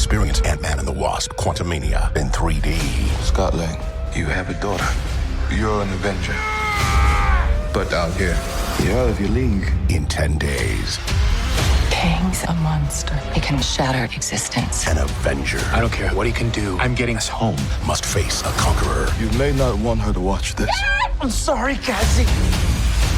Experience Ant-Man and the Wasp: Quantumania in 3D. Scott Lang, you have a daughter. You're an Avenger. But out here, you're out of your league. In 10 days. Kang's a monster. He can shatter existence. An Avenger I don't care what he can do. I'm getting us home. must face a conqueror. You may not want her to watch this. I'm sorry, Cassie.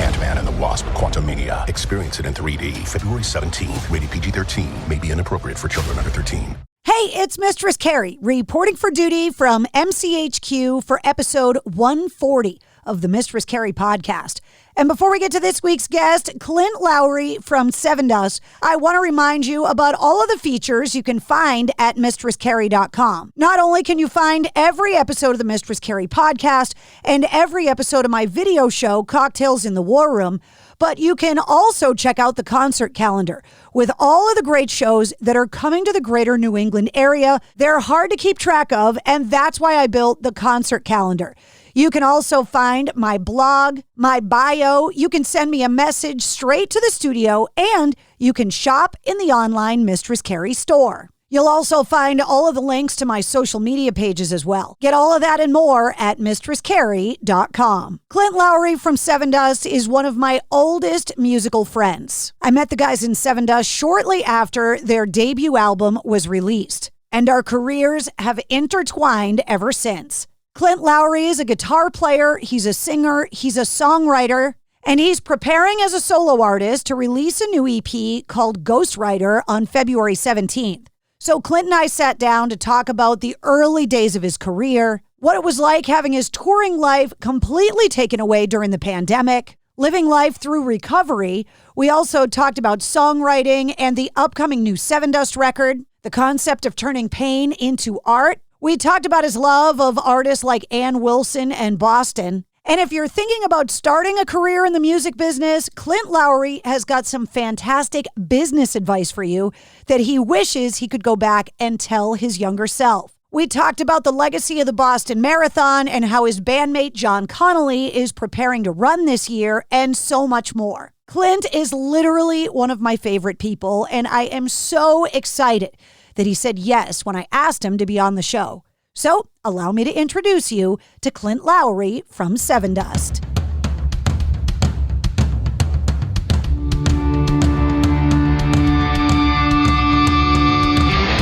Ant-Man and the Wasp: Quantumania. Experience it in 3D. February 17th. Rated PG-13. May be inappropriate for children under 13. Hey, it's Mistress Carrie, reporting for duty from MCHQ for episode 140 of the Mistress Carrie podcast. And before we get to this week's guest, Clint Lowery from Sevendust, I want to remind you about all of the features you can find at mistresscarrie.com. Not only can you find every episode of the Mistress Carrie podcast and every episode of my video show, Cocktails in the War Room, but you can also check out the concert calendar with all of the great shows that are coming to the greater New England area. They're hard to keep track of, and that's why I built the concert calendar. You can also find my blog, my bio. You can send me a message straight to the studio, and you can shop in the online Mistress Carrie store. You'll also find all of the links to my social media pages as well. Get all of that and more at mistresscarrie.com. Clint Lowery from Sevendust is one of my oldest musical friends. I met the guys in Sevendust shortly after their debut album was released, and our careers have intertwined ever since. Clint Lowery is a guitar player, he's a singer, he's a songwriter, and he's preparing as a solo artist to release a new EP called Ghostwriter on February 17th. So Clint and I sat down to talk about the early days of his career, what it was like having his touring life completely taken away during the pandemic, living life through recovery. We also talked about songwriting and the upcoming new Sevendust record, the concept of turning pain into art. We talked about his love of artists like Ann Wilson and Boston. And if you're thinking about starting a career in the music business, Clint Lowery has got some fantastic business advice for you that he wishes he could go back and tell his younger self. We talked about the legacy of the Boston Marathon and how his bandmate John Connolly is preparing to run this year, and so much more. Clint is literally one of my favorite people, and I am so excited that he said yes when I asked him to be on the show. So allow me to introduce you to Clint Lowery from Sevendust.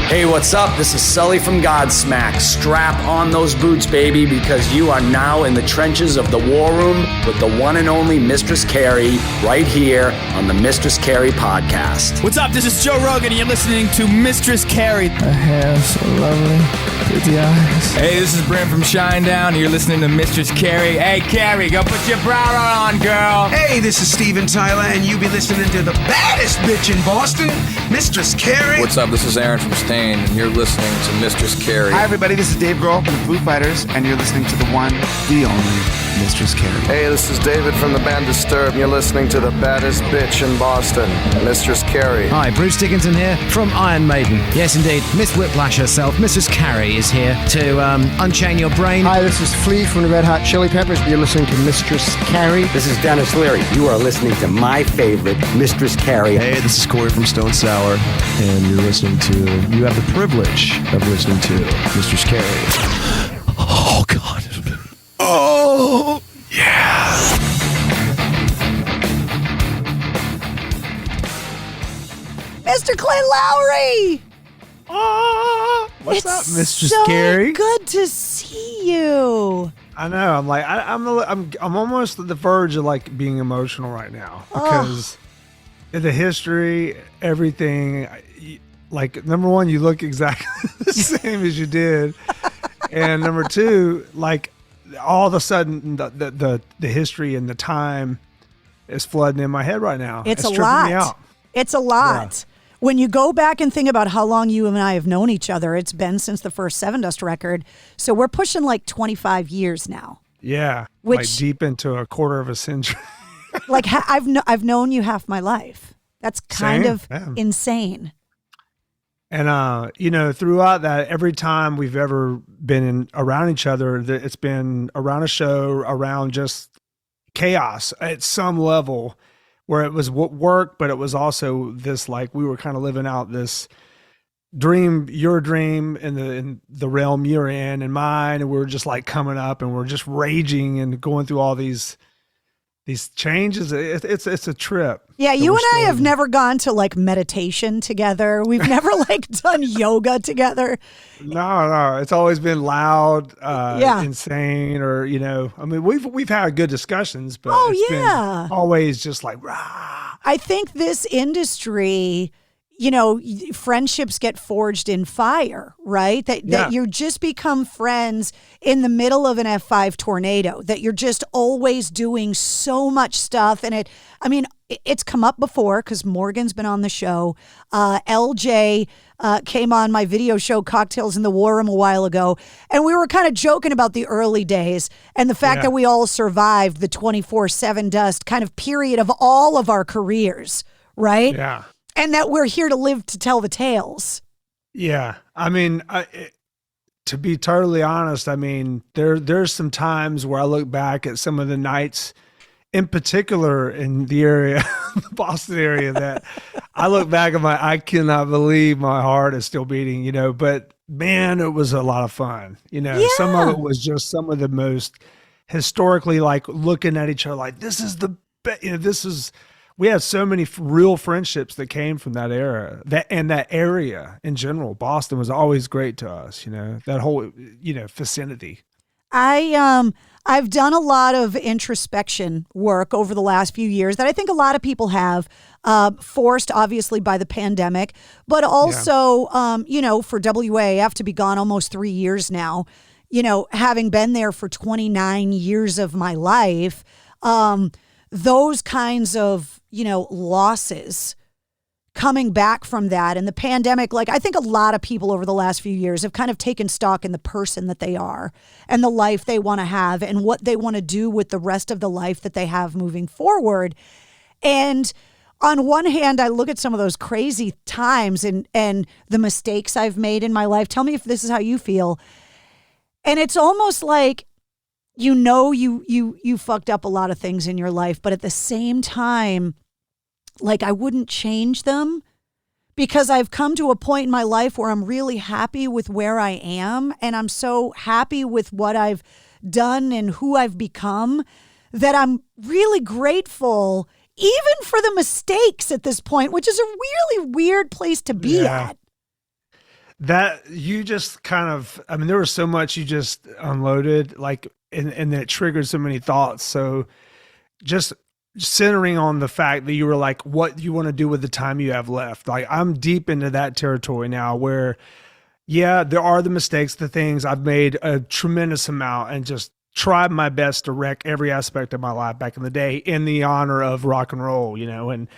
Hey, what's up? This is Sully from Godsmack. Strap on those boots, baby, because you are now in the trenches of the war room with the one and only Mistress Carrie right here on the Mistress Carrie podcast. What's up? This is Joe Rogan, and you're listening to Mistress Carrie. Her hair so lovely, pretty eyes. Hey, this is Brent from Shinedown, and you're listening to Mistress Carrie. Hey, Carrie, go put your bra on, girl. Hey, this is Steven Tyler, and you be listening to the baddest bitch in Boston, Mistress Carrie. What's up? This is Aaron from Stain, and you're listening to Mistress Carrie. Hi, everybody. This is Dave Grohl from the Foo Fighters, and you're listening to the one, the only Mistress Carrie. Hey, this is David from the band Disturbed, and you're listening to the baddest bitch in Boston, Mistress Carrie. Hi, Bruce Dickinson here from Iron Maiden. Yes, indeed, Miss Whiplash herself, Mistress Carrie, is here to unchain your brain. Hi, this is Flea from the Red Hot Chili Peppers. You're listening to Mistress Carrie. This is Dennis Leary. You are listening to my favorite, Mistress Carrie. Hey, this is Corey from Stone Sour, and you're listening to, you have the privilege of listening to Mistress Carrie. Oh, God. Oh, yeah. Mr. Clint Lowery! What's up, Mistress so Carrie? Good to see you. I know. I'm like, I'm almost at the verge of like being emotional right now because the history, everything. Like, number one, you look exactly the same as you did, and number two, like, all of a sudden the history and the time is flooding in my head right now. It's a tripping lot. me out. It's a lot. Yeah. When you go back and think about how long you and I have known each other, it's been since the first Sevendust record. So we're pushing like 25 years now. Yeah, like deep into a quarter of a century. Like I've known you half my life. That's kind of insane. And, throughout that, every time we've ever been around each other, it's been around a show, around just chaos at some level where it was work, but it was also this, like, we were kind of living out this your dream in the realm you're in and mine, and we're just like coming up and we're just raging and going through all these changes. It's a trip. Yeah, you and I have never gone to like meditation together. We've never like done yoga together. No, it's always been loud, insane, or I mean, we've had good discussions, but it's been always just like rah. I think this industry, friendships get forged in fire, right? That you just become friends in the middle of an F5 tornado, that you're just always doing so much stuff. And it's come up before because Morgan's been on the show. LJ came on my video show, Cocktails in the War Room, a while ago. And we were kind of joking about the early days and the fact that we all survived the 24/7 kind of period of all of our careers, right? Yeah. And that we're here to live to tell the tales. Yeah. I mean, to be totally honest, I mean, there's some times where I look back at some of the nights, in particular in the area, the Boston area, that I look back and I cannot believe my heart is still beating, but man, it was a lot of fun. Some of it was just some of the most historically, like looking at each other like, this is the best, we had so many real friendships that came from that era, that area in general. Boston was always great to us, that whole, vicinity. I've done a lot of introspection work over the last few years that I think a lot of people have, forced obviously by the pandemic, but also, for WAAF to be gone almost 3 years now, having been there for 29 years of my life, those kinds of, losses coming back from that and the pandemic, like I think a lot of people over the last few years have kind of taken stock in the person that they are and the life they want to have and what they want to do with the rest of the life that they have moving forward. And on one hand, I look at some of those crazy times and the mistakes I've made in my life. Tell me if this is how you feel. And it's almost like, you fucked up a lot of things in your life, but at the same time, like I wouldn't change them because I've come to a point in my life where I'm really happy with where I am. And I'm so happy with what I've done and who I've become that I'm really grateful even for the mistakes at this point, which is a really weird place to be at. That you just kind of, I mean, there was so much you just unloaded, like, and it triggered so many thoughts. So just centering on the fact that you were like, what you want to do with the time you have left. Like I'm deep into that territory now where, there are the mistakes, the things I've made a tremendous amount and just tried my best to wreck every aspect of my life back in the day in the honor of rock and roll, and,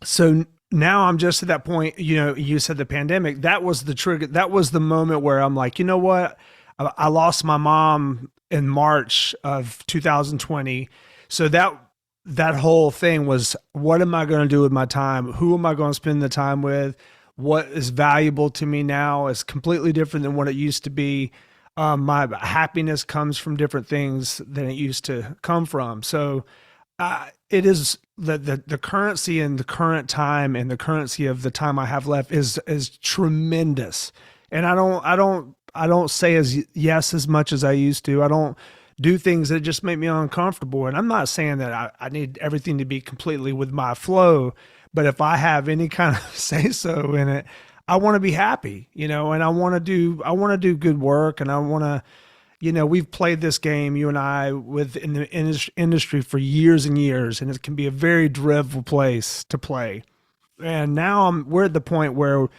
so now I'm just at that point, you said the pandemic, that was the trigger. That was the moment where I'm like, you know what? I lost my mom in March of 2020. So that whole thing was, what am I going to do with my time? Who am I going to spend the time with? What is valuable to me now is completely different than what it used to be. My happiness comes from different things than it used to come from. So it is the currency in the current time and the currency of the time I have left is tremendous. And I don't say as much as I used to. I don't do things that just make me uncomfortable. And I'm not saying that I need everything to be completely with my flow, but if I have any kind of say so in it, I want to be happy, and I want to do good work. And I want to, we've played this game, you and I, in the industry for years and years, and it can be a very dreadful place to play. And now we're at the point where,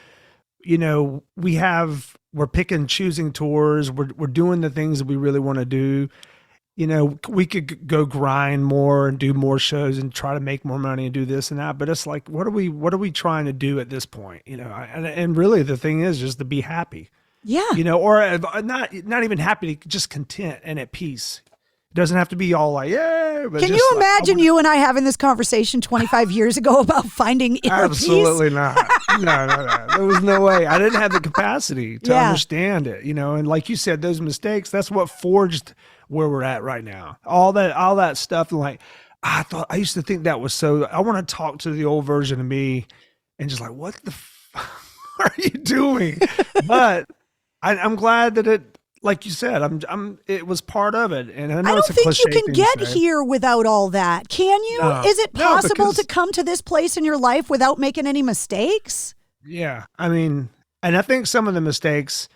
we're picking, choosing tours. We're doing the things that we really want to do. We could go grind more and do more shows and try to make more money and do this and that. But it's like, what are we trying to do at this point? And really the thing is just to be happy. Yeah. Or not even happy, just content and at peace. It doesn't have to be all like, yeah. But can you imagine you and I having this conversation 25 years ago about finding inner Absolutely peace? Not. No. There was no way. I didn't have the capacity to understand it, and like you said, those mistakes, that's what forged where we're at right now. All that stuff. And like, I used to think that was so, I want to talk to the old version of me and just like, what the are you doing? But I'm glad that it, like you said, it was part of it. And I know it's a cliche think you can thing to get say. here without all that. Can you? No. Is it No, possible because- to come to this place in your life without making any mistakes? Yeah. I mean, and I think some of the mistakes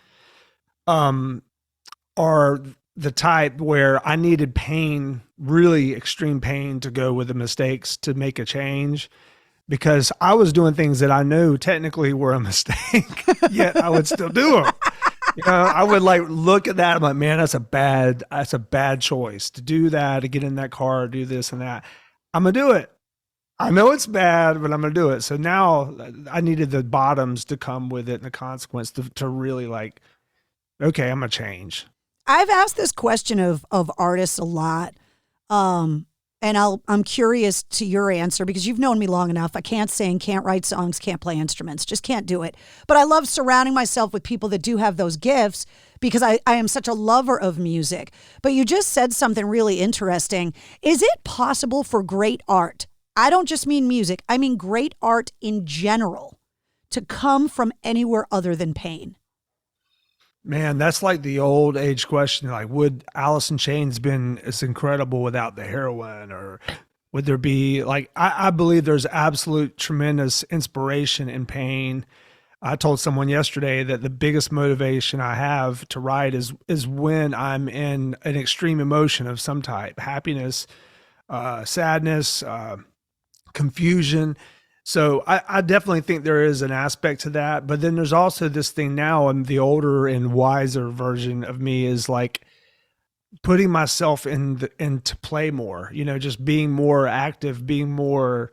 are the type where I needed pain, really extreme pain, to go with the mistakes to make a change, because I was doing things that I knew technically were a mistake, yet I would still do them. You know, I would like look at that. I'm like, man, that's a bad choice to do that, to get in that car, do this and that. I'm going to do it. I know it's bad, but I'm going to do it. So now I needed the bottoms to come with it and the consequence to really like, okay, I'm going to change. I've asked this question of artists a lot. And I'm curious to your answer, because you've known me long enough. I can't sing, can't write songs, can't play instruments, just can't do it. But I love surrounding myself with people that do have those gifts, because I am such a lover of music. But you just said something really interesting. Is it possible for great art, I don't just mean music, I mean great art in general, to come from anywhere other than pain? Man, that's like the old age question. Like, would Alice in Chains been as incredible without the heroin? Or would there be, like, I believe there's absolute tremendous inspiration in pain. I told someone yesterday that the biggest motivation I have to write is when I'm in an extreme emotion of some type, happiness, sadness, confusion. So I definitely think there is an aspect to that. But then there's also this thing now, and the older and wiser version of me is like putting myself into play more, you know, just being more active, being more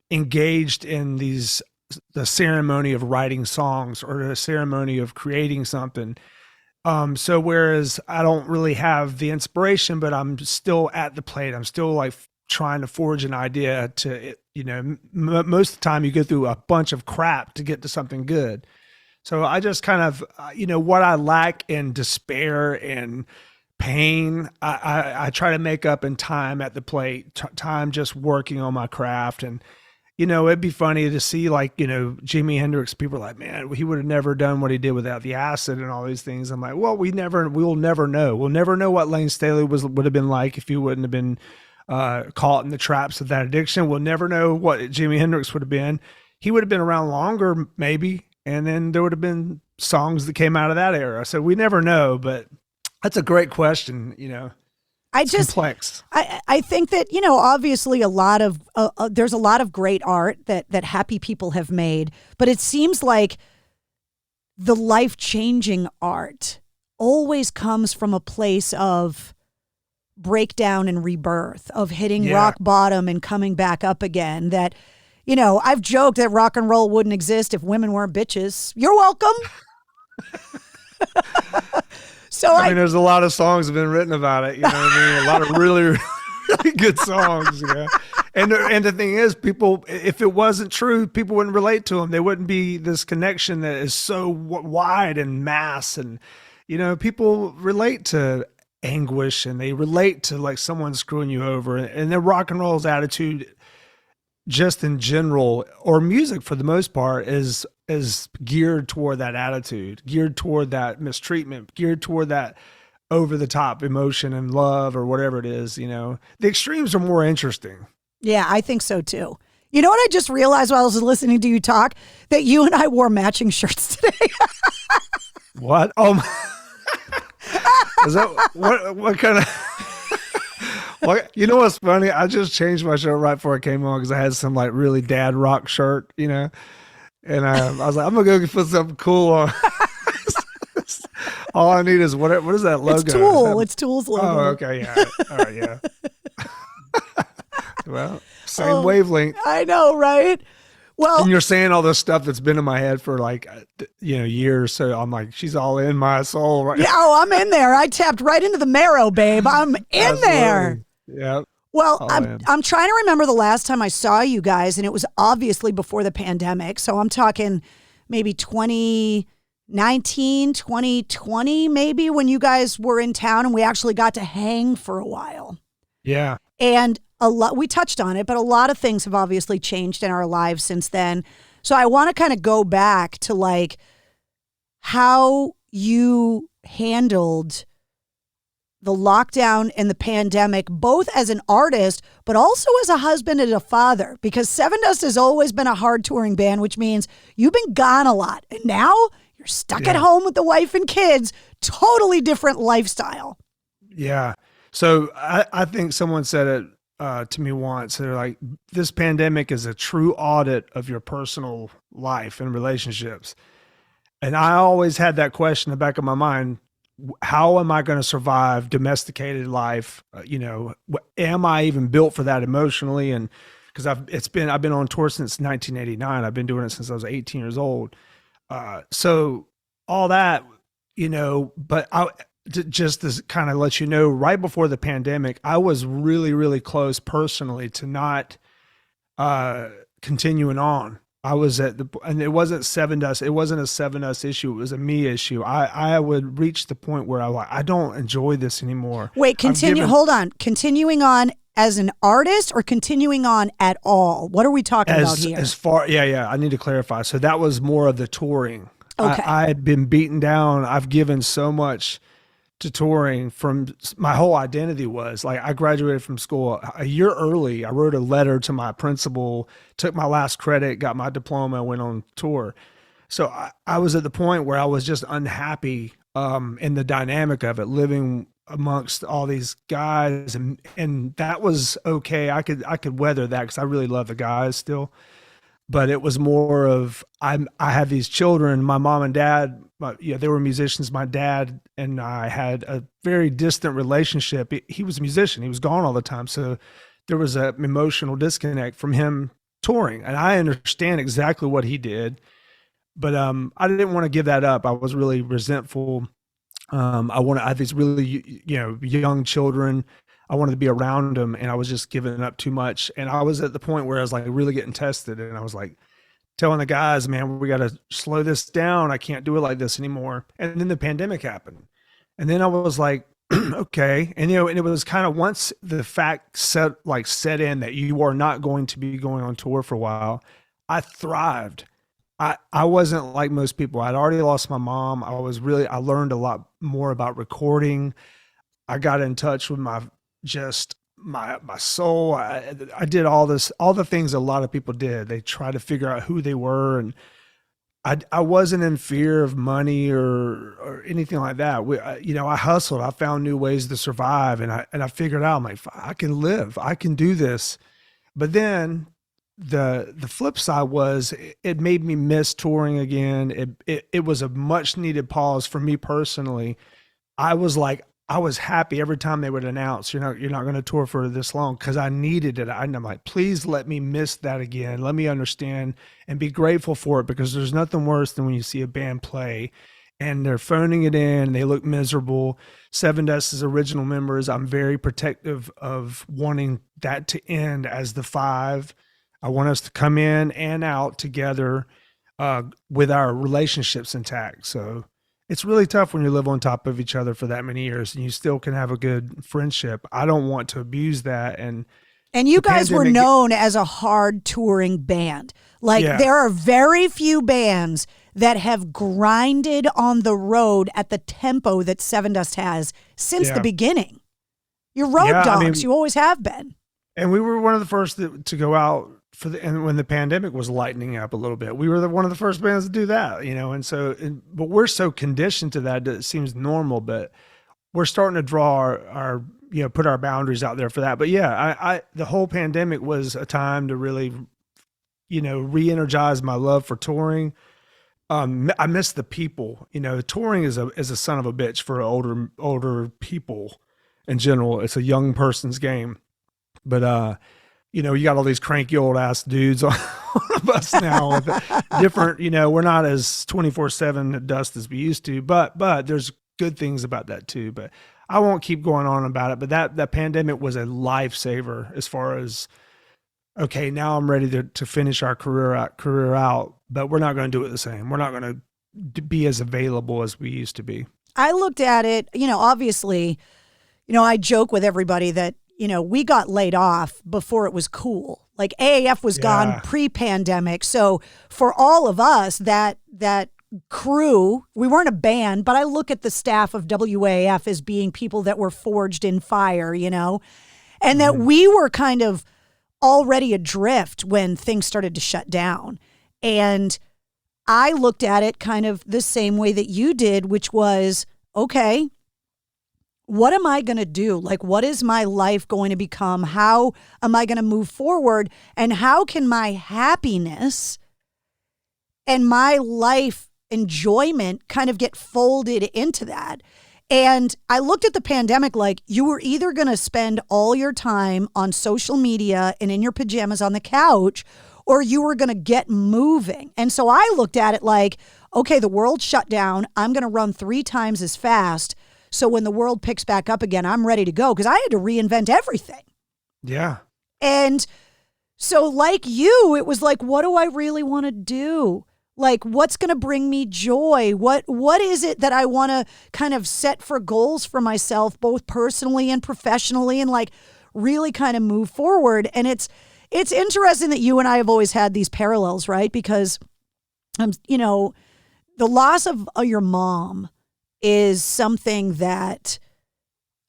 engaged in the ceremony of writing songs or the ceremony of creating something. So whereas I don't really have the inspiration, but I'm still at the plate, I'm still like trying to forge an idea to, you know, most of the time you go through a bunch of crap to get to something good. So I just kind of, you know, what I lack in despair and pain, I try to make up in time at the plate, time just working on my craft. And, you know, it'd be funny to see, like, you know, Jimi Hendrix, people are like, man, he would have never done what he did without the acid and all these things. I'm like, well, we'll never know. We'll never know what Lane Staley would have been like if he wouldn't have been caught in the traps of that addiction. We'll never know what Jimi Hendrix would have been. He would have been around longer, maybe, and then there would have been songs that came out of that era. So we never know, but that's a great question. You know, it's complex. I think that, you know, obviously a lot of there's a lot of great art that happy people have made, but it seems like the life-changing art always comes from a place of breakdown and rebirth, of hitting rock bottom and coming back up again. That, you know, I've joked that rock and roll wouldn't exist if women weren't bitches. You're welcome. So I mean, there's a lot of songs have been written about it. You know what I mean? A lot of really, really good songs. You know, and the thing is, people, if it wasn't true, people wouldn't relate to them. There wouldn't be this connection that is so wide and mass, and you know, people relate to anguish, and they relate to like someone screwing you over, and then rock and roll's attitude just in general, or music for the most part, is geared toward that attitude, geared toward that mistreatment, geared toward that over the top emotion and love, or whatever it is. You know, the extremes are more interesting. Yeah, I think so too. You know what I just realized while I was listening to you talk? That you and I wore matching shirts today. What? Oh my. Is that what kind of what, you know what's funny? I just changed my shirt right before I came on because I had some like really dad rock shirt, you know, and I was like, I'm gonna go put something cool on. All I need is what is that logo? It's Tool. It's Tool's logo. Oh, okay, yeah. All right, yeah. Well, same wavelength. I know, right? Well, and you're saying all this stuff that's been in my head for like, you know, years. So I'm like, she's all in my soul right now. Yeah, oh, I'm in there. I tapped right into the marrow, babe. I'm in there. Yeah. Well, I'm trying to remember the last time I saw you guys, and it was obviously before the pandemic. So I'm talking maybe 2019, 2020, maybe, when you guys were in town and we actually got to hang for a while. Yeah. And we touched on it, but a lot of things have obviously changed in our lives since then. So I want to kind of go back to like how you handled the lockdown and the pandemic, both as an artist, but also as a husband and a father, because Sevendust has always been a hard touring band, which means you've been gone a lot. And now you're stuck at home with the wife and kids, totally different lifestyle. Yeah. So I think someone said it to me once. They're like, this pandemic is a true audit of your personal life and relationships. And I always had that question in the back of my mind. How am I going to survive domesticated life? Am I even built for that emotionally? And because I've been on tour since 1989. I've been doing it since I was 18 years old. So all that, but just to kind of let you know, right before the pandemic, I was really, really close personally to not continuing on. I was and it wasn't Sevendust. It wasn't a Sevendust issue. It was a me issue. I would reach the point where I don't enjoy this anymore. Wait, hold on. Continuing on as an artist or continuing on at all? What are we talking about here? I need to clarify. So that was more of the touring. Okay. I had been beaten down. I've given so much to touring. From my whole identity was like, I graduated from school a year early. I wrote a letter to my principal, took my last credit, got my diploma, went on tour. So I was at the point where I was just unhappy in the dynamic of it, living amongst all these guys, and that was okay. I could weather that because I really love the guys still. But it was more of, I have these children, my mom and dad, they were musicians. My dad and I had a very distant relationship. He was a musician. He was gone all the time. So there was an emotional disconnect from him touring. And I understand exactly what he did, but I didn't want to give that up. I was really resentful. I had these really, young children. I wanted to be around them, and I was just giving up too much. And I was at the point where I was like really getting tested, and I was like telling the guys, man, we got to slow this down. I can't do it like this anymore. And then the pandemic happened. And then I was like, okay. And, and it was kind of, once the fact set in that you are not going to be going on tour for a while, I thrived. I wasn't like most people. I'd already lost my mom. I learned a lot more about recording. I got in touch with my soul. I did all the things a lot of people did. They tried to figure out who they were. And I wasn't in fear of money or anything like that. I hustled. I found new ways to survive. And I figured out, I'm like, I can live, I can do this. But then the flip side was it made me miss touring again. It was a much needed pause for me personally. I was happy every time they would announce, you're not going to tour for this long, because I needed it. I'm like, please let me miss that again. Let me understand and be grateful for it, because there's nothing worse than when you see a band play and they're phoning it in, they look miserable. Sevendust's original members, I'm very protective of wanting that to end as the five. I want us to come in and out together with our relationships intact. So it's really tough when you live on top of each other for that many years and you still can have a good friendship. I don't want to abuse that. And you guys were known as a hard touring band. There are very few bands that have grinded on the road at the tempo that Sevendust has since the beginning. You're road dogs. You always have been. And we were one of the first to go out and when the pandemic was lightening up a little bit, we were one of the first bands to do that, but we're so conditioned to that it seems normal, but we're starting to draw our put our boundaries out there for that. But the whole pandemic was a time to really, re-energize my love for touring. I miss the people, touring is a son of a bitch for older people in general. It's a young person's game, but, you got all these cranky old ass dudes on a bus now with different, we're not as 24/7 dust as we used to, but there's good things about that too. But I won't keep going on about it, but that pandemic was a lifesaver as far as, okay, now I'm ready to finish our career out, but we're not going to do it the same. We're not going to be as available as we used to be. I looked at it, obviously, I joke with everybody that, we got laid off before it was cool. Like AAF was gone pre-pandemic. So for all of us, that crew, we weren't a band, but I look at the staff of WAF as being people that were forged in fire, you know, and that we were kind of already adrift when things started to shut down. And I looked at it kind of the same way that you did, which was, okay, what am I going to do? Like, what is my life going to become? How am I going to move forward? And how can my happiness and my life enjoyment kind of get folded into that? And I looked at the pandemic like you were either going to spend all your time on social media and in your pajamas on the couch, or you were going to get moving. And so I looked at it like, okay, the world shut down. I'm going to run 3 times as fast. So when the world picks back up again, I'm ready to go, because I had to reinvent everything. Yeah. And so like you, it was like, what do I really want to do? Like, what's going to bring me joy? What is it that I want to kind of set for goals for myself, both personally and professionally, and like really kind of move forward? And it's interesting that you and I have always had these parallels, right? Because, you know, the loss of your mom is something that,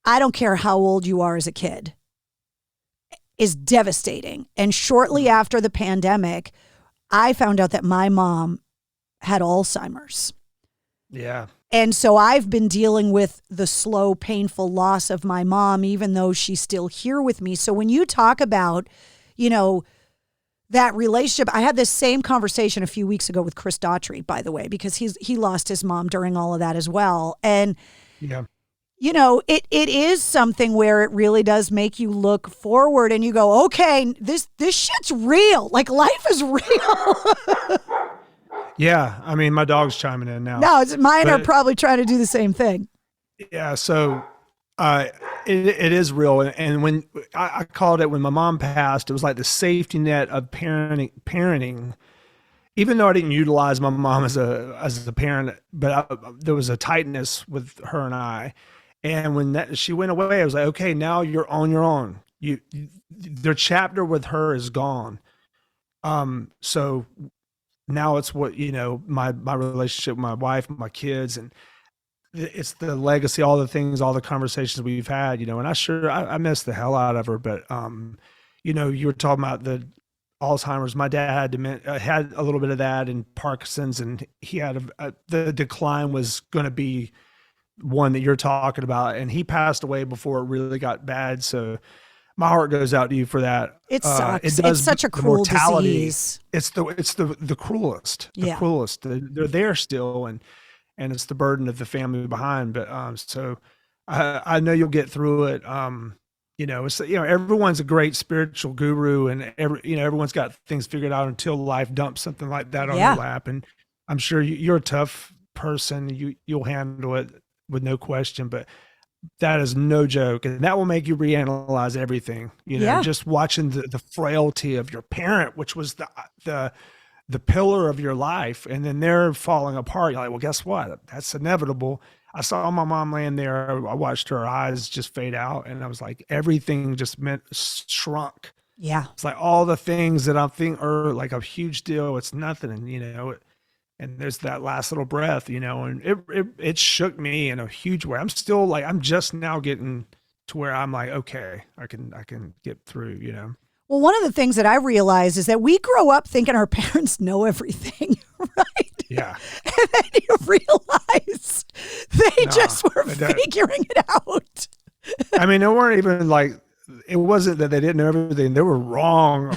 I don't care how old you are as a kid, is devastating. And shortly after the pandemic, I found out that my mom had Alzheimer's. Yeah. And so I've been dealing with the slow, painful loss of my mom, even though she's still here with me. So when you talk about, you know, that relationship, I had this same conversation a few weeks ago with Chris Daughtry, by the way, because he lost his mom during all of that as well. And, you know, it is something where it really does make you look forward and you go, okay, this shit's real. Like, life is real. Yeah. I mean, my dog's chiming in now. No, mine are probably trying to do the same thing. Yeah. So it is real. And when I called it, when my mom passed, it was like the safety net of parenting. Even though I didn't utilize my mom as a parent, but there was a tightness with her and I. And when she went away, I was like, okay, now you're on your own. Their chapter with her is gone. So now it's what, you know, my relationship with my wife, my kids, and it's the legacy, all the things, all the conversations we've had, you know, and I miss the hell out of her. But, you know, you were talking about the Alzheimer's. My dad had a little bit of that, and Parkinson's, and he had the decline was going to be one that you're talking about, and he passed away before it really got bad. So my heart goes out to you for that. It sucks. It's such a cruel disease. It's the cruelest. The cruelest. They're there still, and it's the burden of the family behind. But so I know you'll get through it. You know, it's, you know, everyone's a great spiritual guru, and everyone's got things figured out until life dumps something like that on your lap. And I'm sure you're a tough person. You'll handle it with no question. But that is no joke, and that will make you reanalyze everything. You know, just watching the frailty of your parent, which was the pillar of your life, and then they're falling apart. You're like, well, guess what? That's inevitable. I saw my mom laying there. I watched her eyes just fade out, and I was like, everything just shrunk. Yeah, it's like all the things that I think are like a huge deal, it's nothing, and you know. And there's that last little breath, you know, and it shook me in a huge way. I'm still like, I'm just now getting to where I'm like, okay, I can get through, you know. Well, one of the things that I realized is that we grow up thinking our parents know everything, right? Yeah. And then you realize they just were figuring it out. I mean, they weren't even like, it wasn't that they didn't know everything. They were wrong.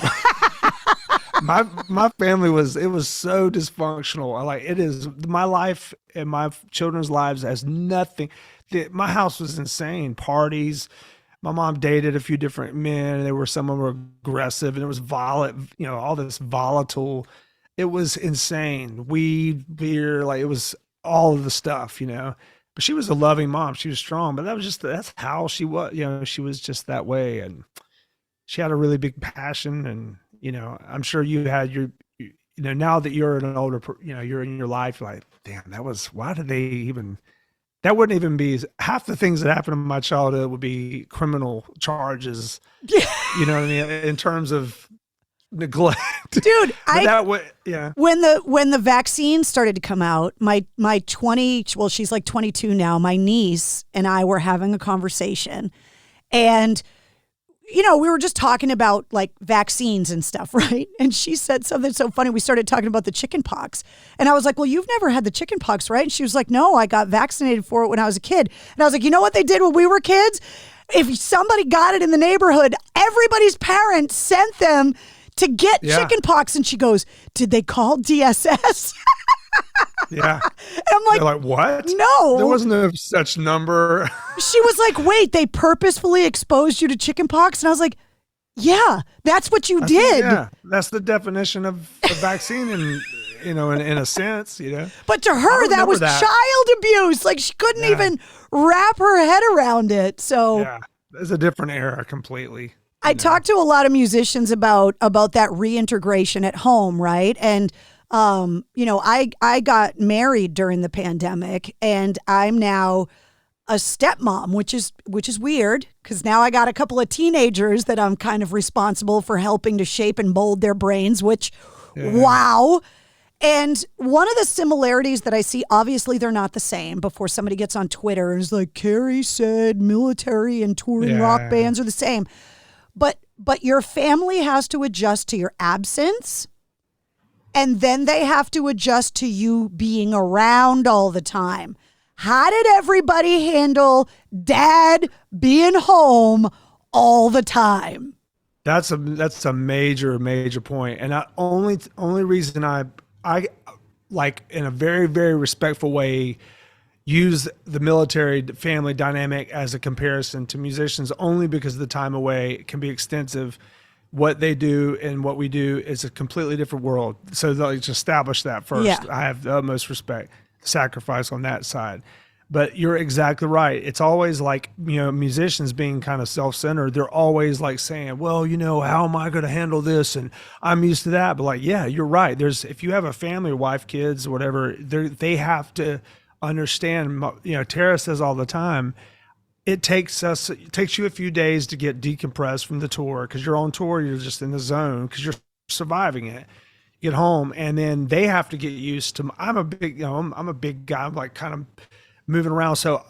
My family was so dysfunctional. Like, it is, my life and my children's lives has nothing. My house was insane. Parties. My mom dated a few different men, and some of them were aggressive, and it was violent, you know, all this volatile. It was insane. Weed, beer, like, it was all of the stuff, you know. But she was a loving mom. She was strong, but that's how she was, you know, she was just that way. And she had a really big passion, and, you know, I'm sure you had you know, now that you're an older, you know, you're in your life, you're like, damn, why did they even, that wouldn't even be, half the things that happened in my childhood would be criminal charges. You know what I mean? In terms of neglect. Dude, yeah. When the vaccine started to come out, my 20, well, she's like 22 now, my niece and I were having a conversation, and we were just talking about like vaccines and stuff, right? And she said something so funny. We started talking about the chicken pox. And I was like, well, you've never had the chicken pox, right? And she was like, no, I got vaccinated for it when I was a kid. And I was like, you know what they did when we were kids? If somebody got it in the neighborhood, everybody's parents sent them to get chicken pox. And she goes, did they call DSS? Yeah. And I'm like, they're like, what? No. There wasn't no such number. She was like, wait, they purposefully exposed you to chicken pox? And I was like, yeah, that's what you did. Yeah, that's the definition of a vaccine in a sense, But to her, that was child abuse. Like she couldn't even wrap her head around it. So yeah, it's a different era completely. I talked to a lot of musicians about that reintegration at home, right? And I got married during the pandemic, and I'm now a stepmom, which is weird because now I got a couple of teenagers that I'm kind of responsible for helping to shape and mold their brains, which, wow. And one of the similarities that I see, obviously they're not the same, before somebody gets on Twitter and is like, Carrie said military and touring rock bands are the same. But your family has to adjust to your absence. And then they have to adjust to you being around all the time. How did everybody handle dad being home all the time? That's a major point. And only reason I like in a very, very respectful way use the military family dynamic as a comparison to musicians only because the time away can be extensive. What they do and what we do is a completely different world. So let's establish that first. Yeah. I have the utmost respect, sacrifice on that side. But you're exactly right. It's always like, musicians being kind of self-centered. They're always like saying, well, how am I going to handle this? And I'm used to that. But like, yeah, you're right. If you have a family, wife, kids, whatever, they have to understand, Tara says all the time, it takes you a few days to get decompressed from the tour because you're on tour, you're just in the zone because you're surviving it. You get home and then they have to get used to. I'm a big guy. I'm like kind of moving around. So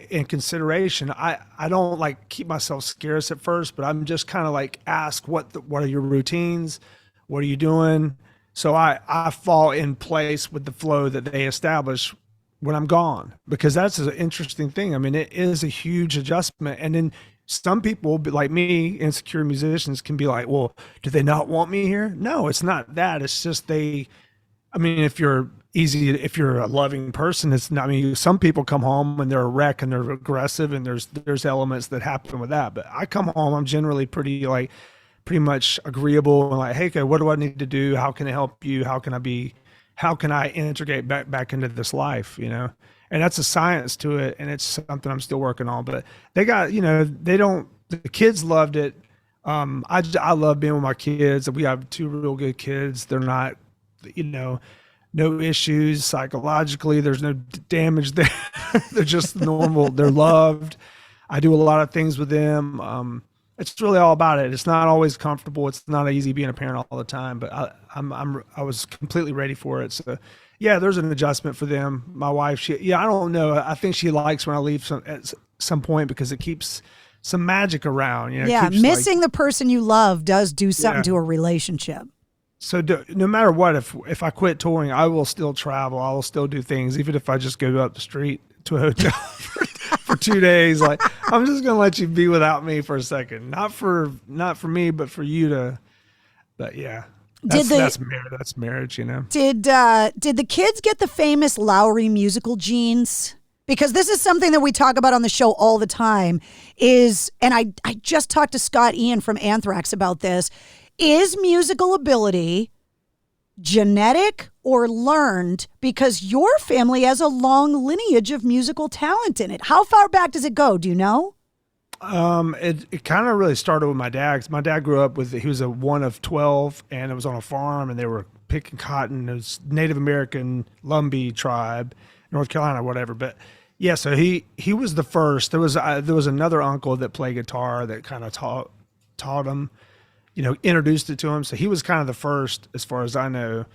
in consideration, I don't like keep myself scarce at first, but I'm just kind of like ask what are your routines? What are you doing? So I fall in place with the flow that they establish when I'm gone, because that's an interesting thing. I mean, it is a huge adjustment. And then some people like me, insecure musicians, can be like, well, do they not want me here? No, it's not that. It's just if you're a loving person, it's not, some people come home and they're a wreck and they're aggressive and there's elements that happen with that. But I come home, I'm generally pretty much agreeable and like, hey, okay, what do I need to do? How can I help you? How can I integrate back into this life, And that's a science to it, and it's something I'm still working on. But they got, the kids loved it. I love being with my kids. We have 2 real good kids. They're not, no issues psychologically. There's no damage there. They're just normal. They're loved. I do a lot of things with them. It's really all about it. It's not always comfortable. It's not easy being a parent all the time, but I was completely ready for it. So yeah, there's an adjustment for them. My wife, I don't know. I think she likes when I leave at some point because it keeps some magic around. Yeah, missing the person you love does do something to a relationship. So no matter what, if I quit touring, I will still travel. I will still do things, even if I just go up the street to a hotel for 2 days. Like, I'm just gonna let you be without me for a second. Not for me, but for you to. But yeah, that's marriage. Did the kids get the famous Lowery musical genes? Because this is something that we talk about on the show all the time. And I just talked to Scott Ian from Anthrax about this. Is musical ability genetic or learned? Because your family has a long lineage of musical talent in it. How far back does it go? Do you know? It kind of really started with my dad. 'Cause my dad grew up he was a one of 12, and it was on a farm, and they were picking cotton. It was Native American Lumbee tribe, North Carolina, whatever. But yeah, so he was the first. There was another uncle that played guitar that kind of taught him. introduced it to him. So he was kind of the first, as far as I know,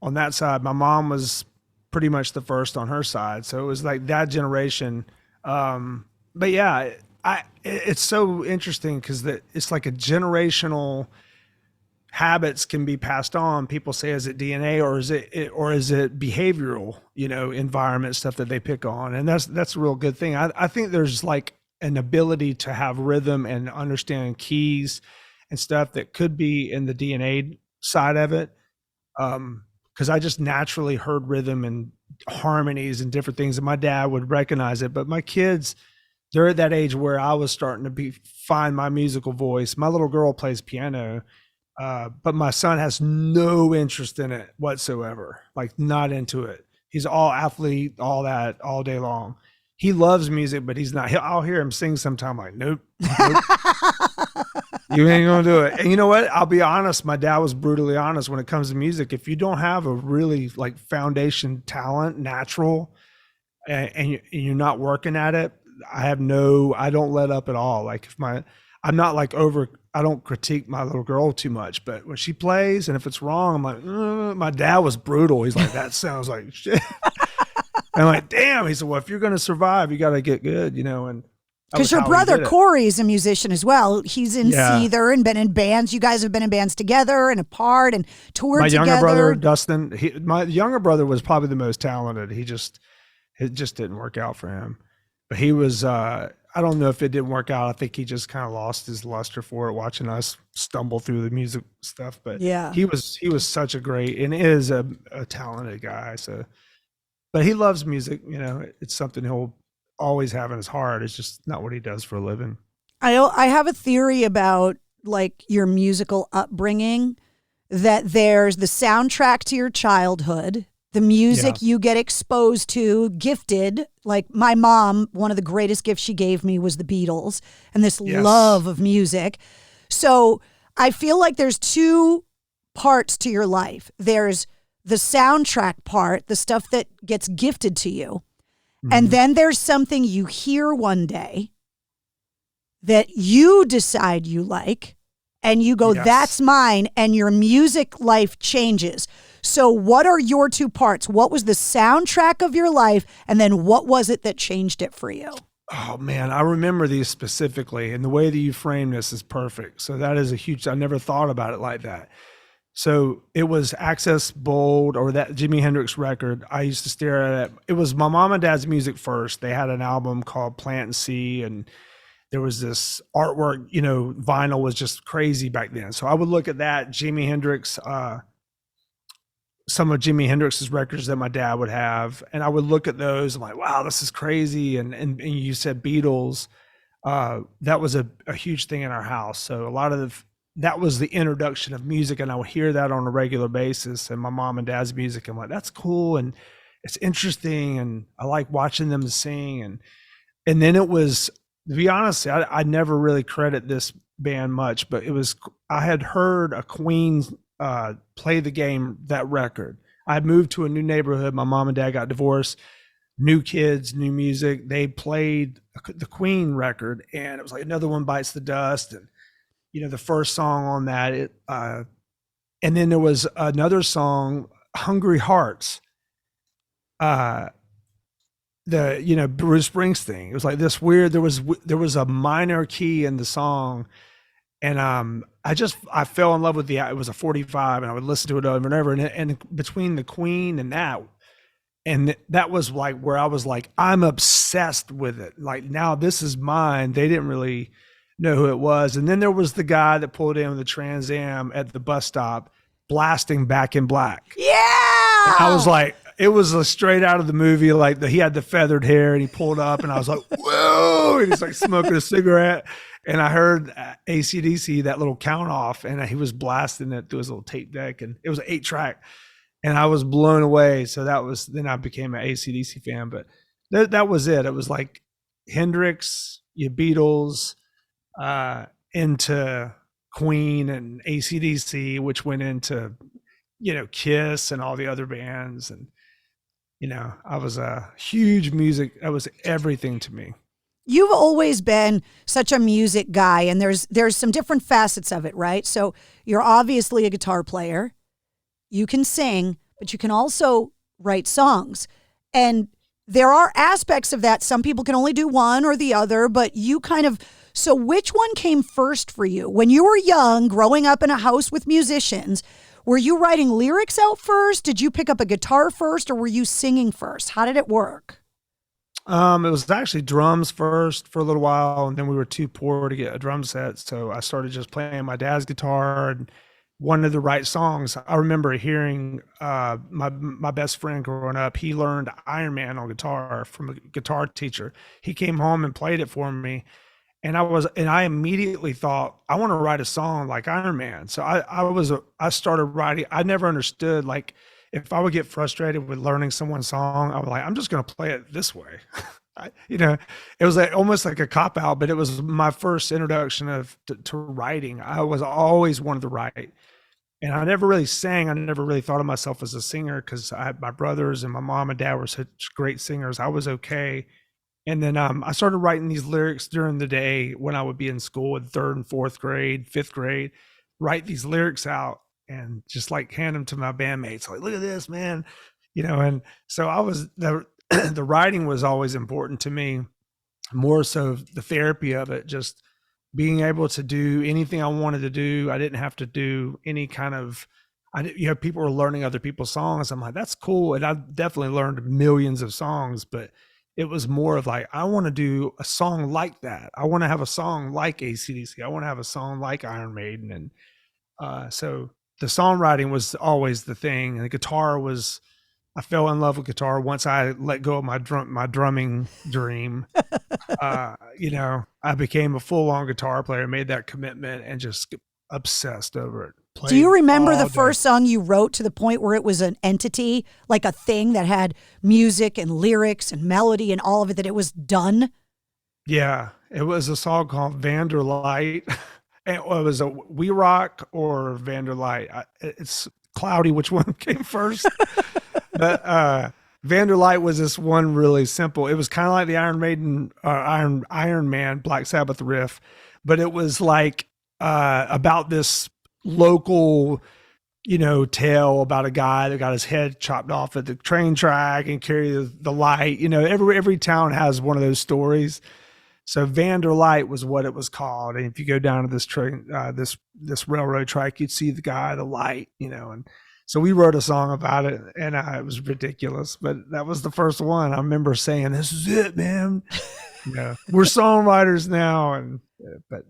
on that side. My mom was pretty much the first on her side. So it was like that generation. But yeah, it's so interesting because it's like a generational habits can be passed on. People say, is it DNA or is it behavioral, environment stuff that they pick on? And that's a real good thing. I think there's like an ability to have rhythm and understand keys and stuff that could be in the DNA side of it. Cause I just naturally heard rhythm and harmonies and different things, and my dad would recognize it. But my kids, they're at that age where I was starting to find my musical voice. My little girl plays piano, but my son has no interest in it whatsoever, like not into it. He's all athlete, all that, all day long. He loves music, but he's not. I'll hear him sing sometime, like, nope. You ain't gonna do it. And you know what? I'll be honest. My dad was brutally honest when it comes to music. If you don't have a really like foundation talent, natural, and you're not working at it, I don't let up at all. Like I'm not like I don't critique my little girl too much, but when she plays and if it's wrong, I'm like, my dad was brutal. He's like, that sounds like shit. And I'm like, damn. He said, well, if you're going to survive, you got to get good, and because your brother Corey is a musician as well. He's in Seether and been in bands. You guys have been in bands together and apart and toured together. My younger brother, Dustin, my younger brother was probably the most talented. It just didn't work out for him. But he was, I don't know if it didn't work out. I think he just kind of lost his luster for it watching us stumble through the music stuff. But yeah, he was such a great and is a talented guy. So, but he loves music. It's something he'll always have in his heart. It's just not what he does for a living. I have a theory about like your musical upbringing, that there's the soundtrack to your childhood, the music you get exposed to, gifted. Like my mom, one of the greatest gifts she gave me was the Beatles and this love of music. So I feel like there's two parts to your life. There's the soundtrack part, the stuff that gets gifted to you. Mm-hmm. And then there's something you hear one day that you decide you like, and you go, that's mine, and your music life changes. So what are your two parts? What was the soundtrack of your life, and then what was it that changed it for you? Oh, man, I remember these specifically, and the way that you frame this is perfect. So that is I never thought about it like that. So it was Access Bold, or that Jimi Hendrix record. I used to stare at it. It was my mom and dad's music first. They had an album called Plant and See, and there was this artwork, vinyl was just crazy back then. So I would look at that, Jimi Hendrix, some of Jimi Hendrix's records that my dad would have, and I would look at those. I'm like, wow, this is crazy. And you said Beatles. That was a huge thing in our house. So a lot of that was the introduction of music, and I would hear that on a regular basis. And my mom and dad's music, I'm like, that's cool and it's interesting, and I like watching them sing. And then it was, to be honest, I never really credit this band much, but I had heard a Queen Play the Game, that record. I had moved to a new neighborhood. My mom and dad got divorced, new kids, new music. They played the Queen record, and it was like Another One Bites the Dust, and the first song on that. And then there was another song, Hungry Hearts. Bruce Springsteen. It was like this weird. There was a minor key in the song, and I fell in love with it was a 45, and I would listen to it over and over. And between the Queen and that was like where I was like, I'm obsessed with it. Like, now this is mine. They didn't really know who it was. And then there was the guy that pulled in with the Trans Am at the bus stop blasting Back in Black. Yeah. And I was like, it was straight out of the movie. Like he had the feathered hair and he pulled up, and I was like, whoa. And he's like smoking a cigarette. And I heard AC/DC, that little count off, and he was blasting it through his little tape deck, and it was an 8-track, and I was blown away. So then I became an AC/DC fan, but that was it. It was like Hendrix, Beatles, into Queen and AC/DC, which went into, Kiss and all the other bands. And, I was a huge music. That was everything to me. You've always been such a music guy, and there's some different facets of it, right? So you're obviously a guitar player. You can sing, but you can also write songs. And there are aspects of that. Some people can only do one or the other, but you kind of, so which one came first for you? When you were young, growing up in a house with musicians, were you writing lyrics out first? Did you pick up a guitar first, or were you singing first? How did it work? It was actually drums first for a little while, and then we were too poor to get a drum set, so I started just playing my dad's guitar and wanted to write songs. I remember hearing my best friend growing up. He learned Iron Man on guitar from a guitar teacher. He came home and played it for me, and I immediately thought, I want to write a song like Iron Man. So I started writing. I never understood, like, if I would get frustrated with learning someone's song, I was like, I'm just going to play it this way. It was almost like a cop out, but it was my first introduction to writing. I was always wanted to write, and I never really sang. I never really thought of myself as a singer because my brothers and my mom and dad were such great singers. I was okay. And then I started writing these lyrics during the day when I would be in school in 3rd and 4th grade, 5th grade, write these lyrics out and just like hand them to my bandmates. Like, look at this, man. And so I was, the writing was always important to me, more so the therapy of it, just being able to do anything I wanted to do. I didn't have to do any kind of, people were learning other people's songs. I'm like, that's cool. And I definitely learned millions of songs, but it was more of like, I want to do a song like that. I want to have a song like AC/DC. I want to have a song like Iron Maiden. And so the songwriting was always the thing. And the guitar was, I fell in love with guitar once I let go of my drumming dream. I became a full-on guitar player, made that commitment, and just obsessed over it. Do you remember the first song you wrote to the point where it was an entity, like a thing that had music and lyrics and melody and all of it, that it was done? Yeah, it was a song called Vanderlight. It was a We Rock or Vanderlight. It's cloudy which one came first. But Vanderlight was this one really simple. It was kind of like the Iron Maiden, Iron Man, Black Sabbath riff, but it was like about this local, tale about a guy that got his head chopped off at the train track and carried the light. Every town has one of those stories. So Vanderlight was what it was called. And if you go down to this train, this railroad track, you'd see the guy, the light, and so we wrote a song about it, and it was ridiculous, but that was the first one. I remember saying, "This is it, man. We're songwriters now." But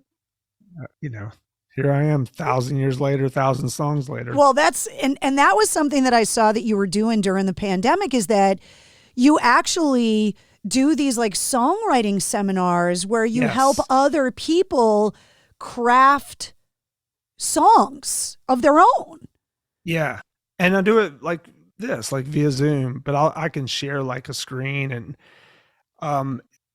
here I am, 1,000 years later, 1,000 songs later. Well, and that was something that I saw that you were doing during the pandemic, is that you actually do these like songwriting seminars where you help other people craft songs of their own. Yeah. And I do it like this, like via Zoom, but I can share like a screen, and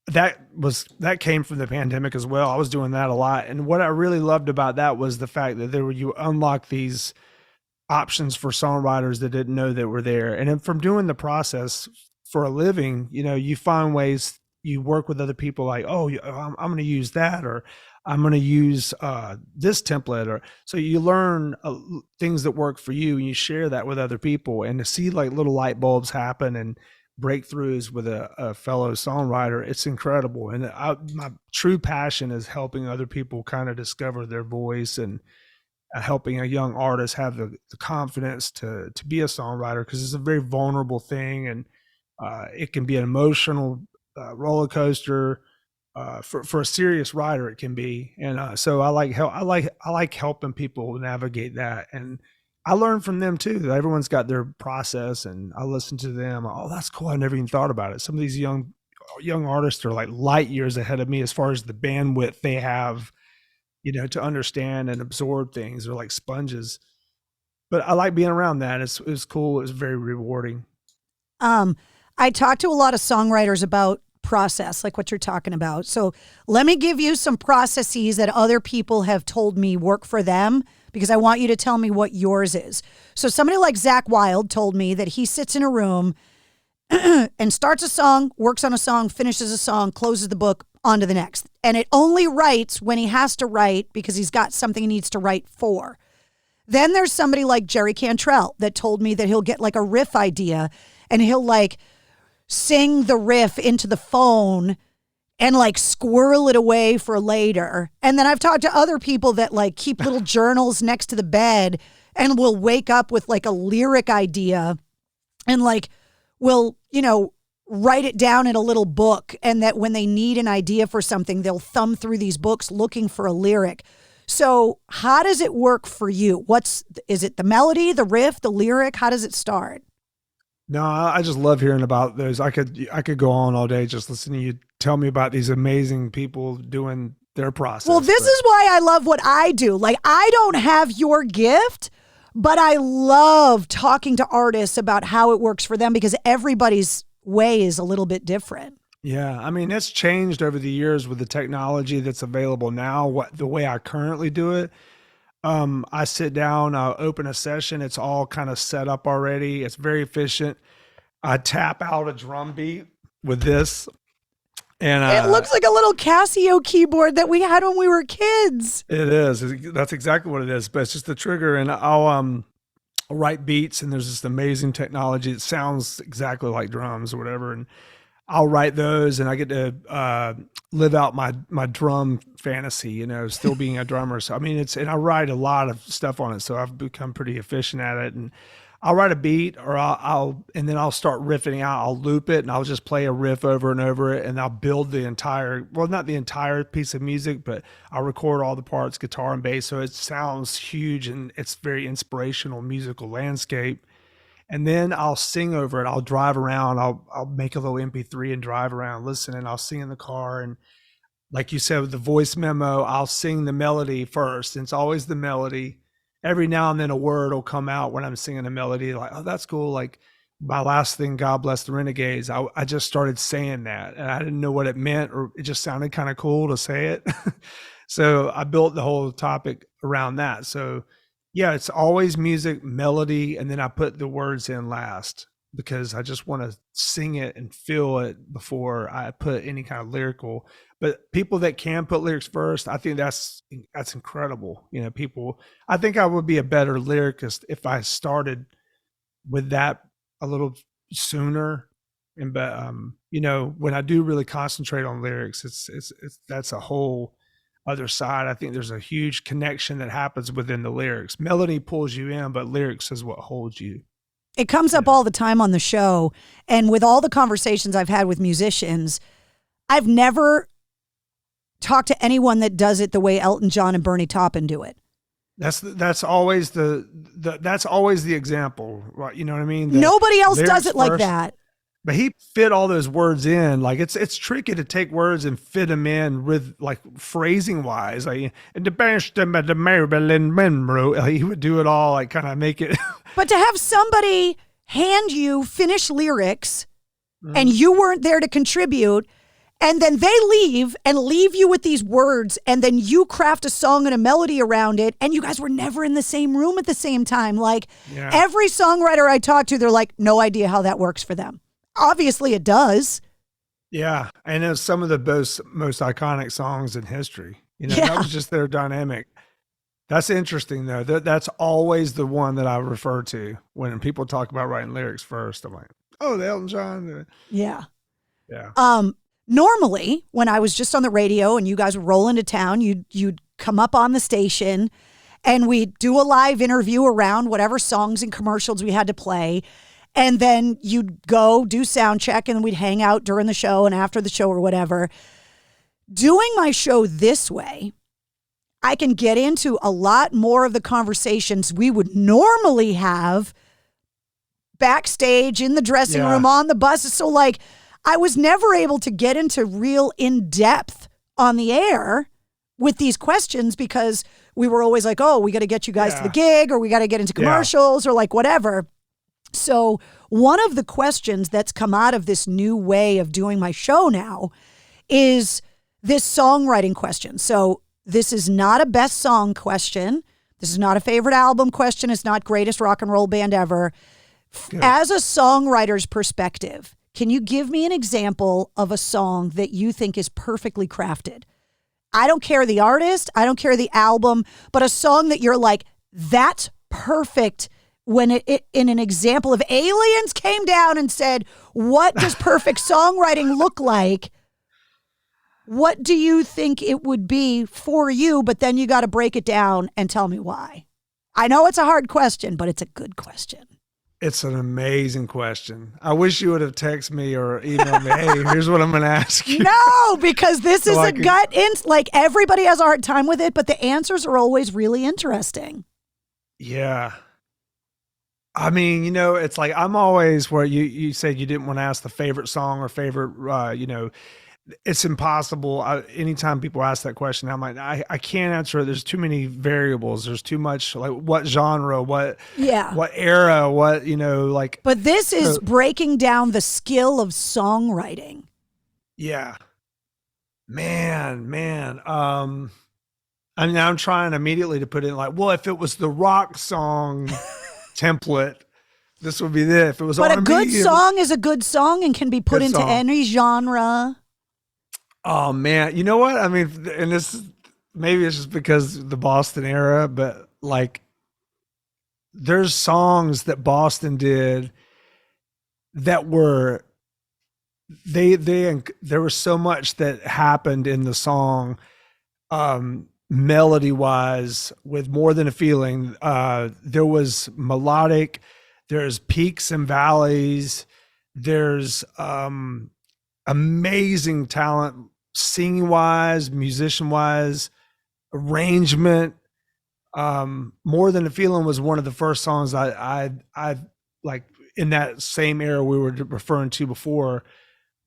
that came from the pandemic as well. I was doing that a lot. And what I really loved about that was the fact that you unlock these options for songwriters that didn't know that were there. And then from doing the process for a living, you find ways, you work with other people like, oh, I'm going to use that, or I'm going to use this template, or so you learn things that work for you, and you share that with other people, and to see like little light bulbs happen and breakthroughs with a fellow songwriter, it's incredible. And my true passion is helping other people kind of discover their voice, and helping a young artist have the confidence to be a songwriter, because it's a very vulnerable thing, and it can be an emotional roller coaster. For a serious writer, it can be, and so I like helping people navigate that, and I learn from them too. That everyone's got their process, and I listen to them. Oh, that's cool. I never even thought about it. Some of these young artists are like light years ahead of me as far as the bandwidth they have, to understand and absorb things. They're like sponges. But I like being around that. It was cool. It was very rewarding. I talked to a lot of songwriters about process, like what you're talking about. So let me give you some processes that other people have told me work for them, because I want you to tell me what yours is. So somebody like Zach Wilde told me that he sits in a room and starts a song, works on a song, finishes a song, closes the book on to the next. And it only writes when he has to write because he's got something he needs to write for. Then there's somebody like Jerry Cantrell that told me that he'll get like a riff idea and he'll like sing the riff into the phone and like squirrel it away for later. And then I've talked to other people that like keep little journals next to the bed and will wake up with like a lyric idea and like will, write it down in a little book, and that when they need an idea for something, they'll thumb through these books looking for a lyric. So how does it work for you? Is it the melody, the riff, the lyric? How does it start? No, I just love hearing about those. I could go on all day just listening to you tell me about these amazing people doing their process. Well, this is why I love what I do. Like, I don't have your gift, but I love talking to artists about how it works for them because everybody's way is a little bit different. Yeah, I mean, it's changed over the years with the technology that's available now. The way I currently do it, I sit down, I'll open a session. It's all kind of set up already. It's very efficient. I tap out a drum beat with this. And it looks like a little Casio keyboard that we had when we were kids. It is. That's exactly what it is. But it's just the trigger, and I'll write beats, and there's this amazing technology. It sounds exactly like drums or whatever, and I'll write those, and I get to live out my drum fantasy, still being a drummer. So I mean, and I write a lot of stuff on it, so I've become pretty efficient at it. And I'll write a beat, or and then I'll start riffing out. I'll loop it, and I'll just play a riff over and over it, and I'll build the entire, well, not the entire piece of music, but I'll record all the parts, guitar and bass, so it sounds huge, and it's very inspirational musical landscape. And then I'll sing over it. I'll drive around. I'll make a little MP3 and drive around, listen, and I'll sing in the car. And like you said, with the voice memo, I'll sing the melody first. And it's always the melody. Every now and then a word will come out when I'm singing a melody, like, oh, that's cool. Like my last thing, God Bless the Renegades, I just started saying that, and I didn't know what it meant, or it just sounded kind of cool to say it. So I built the whole topic around that. So yeah, it's always music, melody, and then I put the words in last because I just want to sing it and feel it before I put any kind of lyrical. But people that can put lyrics first, I think that's incredible. I think I would be a better lyricist if I started with that a little sooner. And when I do really concentrate on lyrics, it's that's a whole other side. I think there's a huge connection that happens within the lyrics. Melody pulls you in, but lyrics is what holds you. It comes up all the time on the show. And with all the conversations I've had with musicians, I've never talked to anyone that does it the way Elton John and Bernie Taupin do it. That's always that's always the example, right? You know what I mean? Nobody else does it like that. But he fit all those words in. Like it's tricky to take words and fit them in with like phrasing wise. Like the Maryland Monroe, he would do it all, like kind of make it. But to have somebody hand you finished lyrics and you weren't there to contribute, and then they leave you with these words, and then you craft a song and a melody around it, and you guys were never in the same room at the same time. Like every songwriter I talk to, they're like, no idea how that works for them. Obviously it does. Yeah. And it's some of the most iconic songs in history. That was just their dynamic. That's interesting though. That's always the one that I refer to when people talk about writing lyrics first. I'm like, oh, the Elton John. Yeah. Yeah. Normally when I was just on the radio and you guys would roll into town, you'd come up on the station and we'd do a live interview around whatever songs and commercials we had to play. And then you'd go do sound check, and we'd hang out during the show and after the show or whatever. Doing my show this way, I can get into a lot more of the conversations we would normally have backstage, in the dressing room, on the bus. So like, I was never able to get into real in-depth on the air with these questions because we were always like, oh, we got to get you guys to the gig, or we got to get into commercials or like whatever. So one of the questions that's come out of this new way of doing my show now is this songwriting question. So this is not a best song question. This is not a favorite album question. It's not greatest rock and roll band ever. Good. As a songwriter's perspective, Can you give me an example of a song that you think is perfectly crafted? I don't care the artist, I don't care the album, but a song that you're like, that's perfect. When it in an example of aliens came down and said, what does perfect songwriting look like? What do you think it would be for you? But then you got to break it down and tell me why. I know it's a hard question, but it's a good question. It's an amazing question. I wish you would have texted me or emailed me, hey, here's what I'm going to ask you. No, because this is a gut, like everybody has a hard time with it, but the answers are always really interesting. Yeah. I mean, it's like I'm always where you said you didn't want to ask the favorite song or favorite, it's impossible. Anytime people ask that question, I'm like, I can't answer it. There's too many variables. There's too much, like what genre, what era, what, like. But this is breaking down the skill of songwriting. Yeah. Man. I mean, I'm trying immediately to put in like, well, if it was the rock song template, this would be this. If it was but R&B, a good song is a good song and can be put into any genre. Oh man, you know what? I mean, and this maybe it's just because of the Boston era, but like there's songs that Boston did that were there was so much that happened in the song melody wise with More Than a Feeling. There was melodic, there's peaks and valleys, there's amazing talent singing wise, musician wise, arrangement. More Than a Feeling was one of the first songs I like in that same era we were referring to before.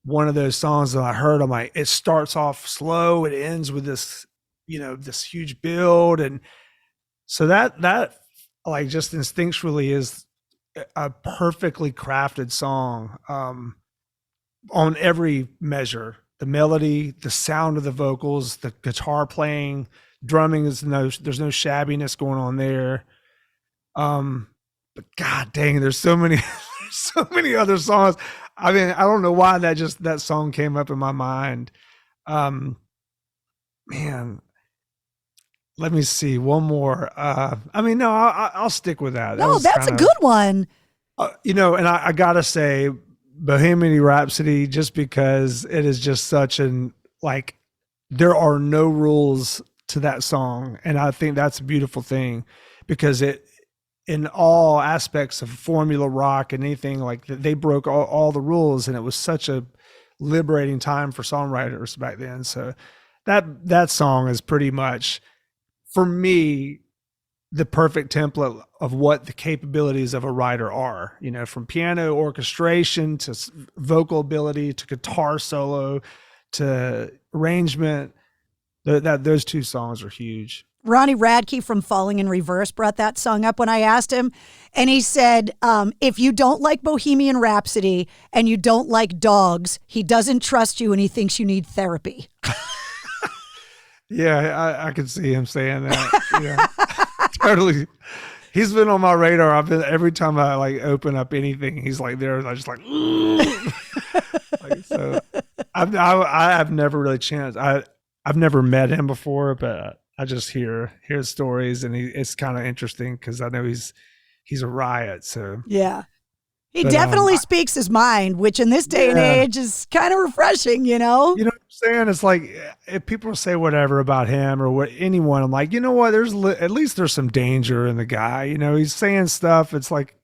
One of those songs that I heard, I'm like, it starts off slow, it ends with this, this huge build. And so that like just instinctually is a perfectly crafted song on every measure. The melody, the sound of the vocals, the guitar playing, drumming there's no shabbiness going on there. But god dang, there's so many other songs. I mean, I don't know why that song came up in my mind. Man, let me see one more. I mean, no, I'll stick with that. No, that's a good one. And I gotta say, Bohemian Rhapsody, just because it is just such there are no rules to that song, and I think that's a beautiful thing because it, in all aspects of formula rock and anything like that, they broke all the rules, and it was such a liberating time for songwriters back then. So that song is pretty much, for me, the perfect template of what the capabilities of a writer are, from piano orchestration to vocal ability to guitar solo to arrangement. Those two songs are huge. Ronnie Radke from Falling in Reverse brought that song up when I asked him, and he said, if you don't like Bohemian Rhapsody and you don't like dogs, he doesn't trust you and he thinks you need therapy. Yeah, I could see him saying that. Yeah. Totally. He's been on my radar. Every time I open up anything, he's there. And I just so I've never really chanced. I've never met him before, but I just hear his stories, and it's kind of interesting because I know he's a riot. So yeah, he definitely speaks his mind, which in this day and age is kind of refreshing. You know what I'm saying? It's like if people say whatever about him or anyone, I'm like, you know what? At least there's some danger in the guy. He's saying stuff. It's like,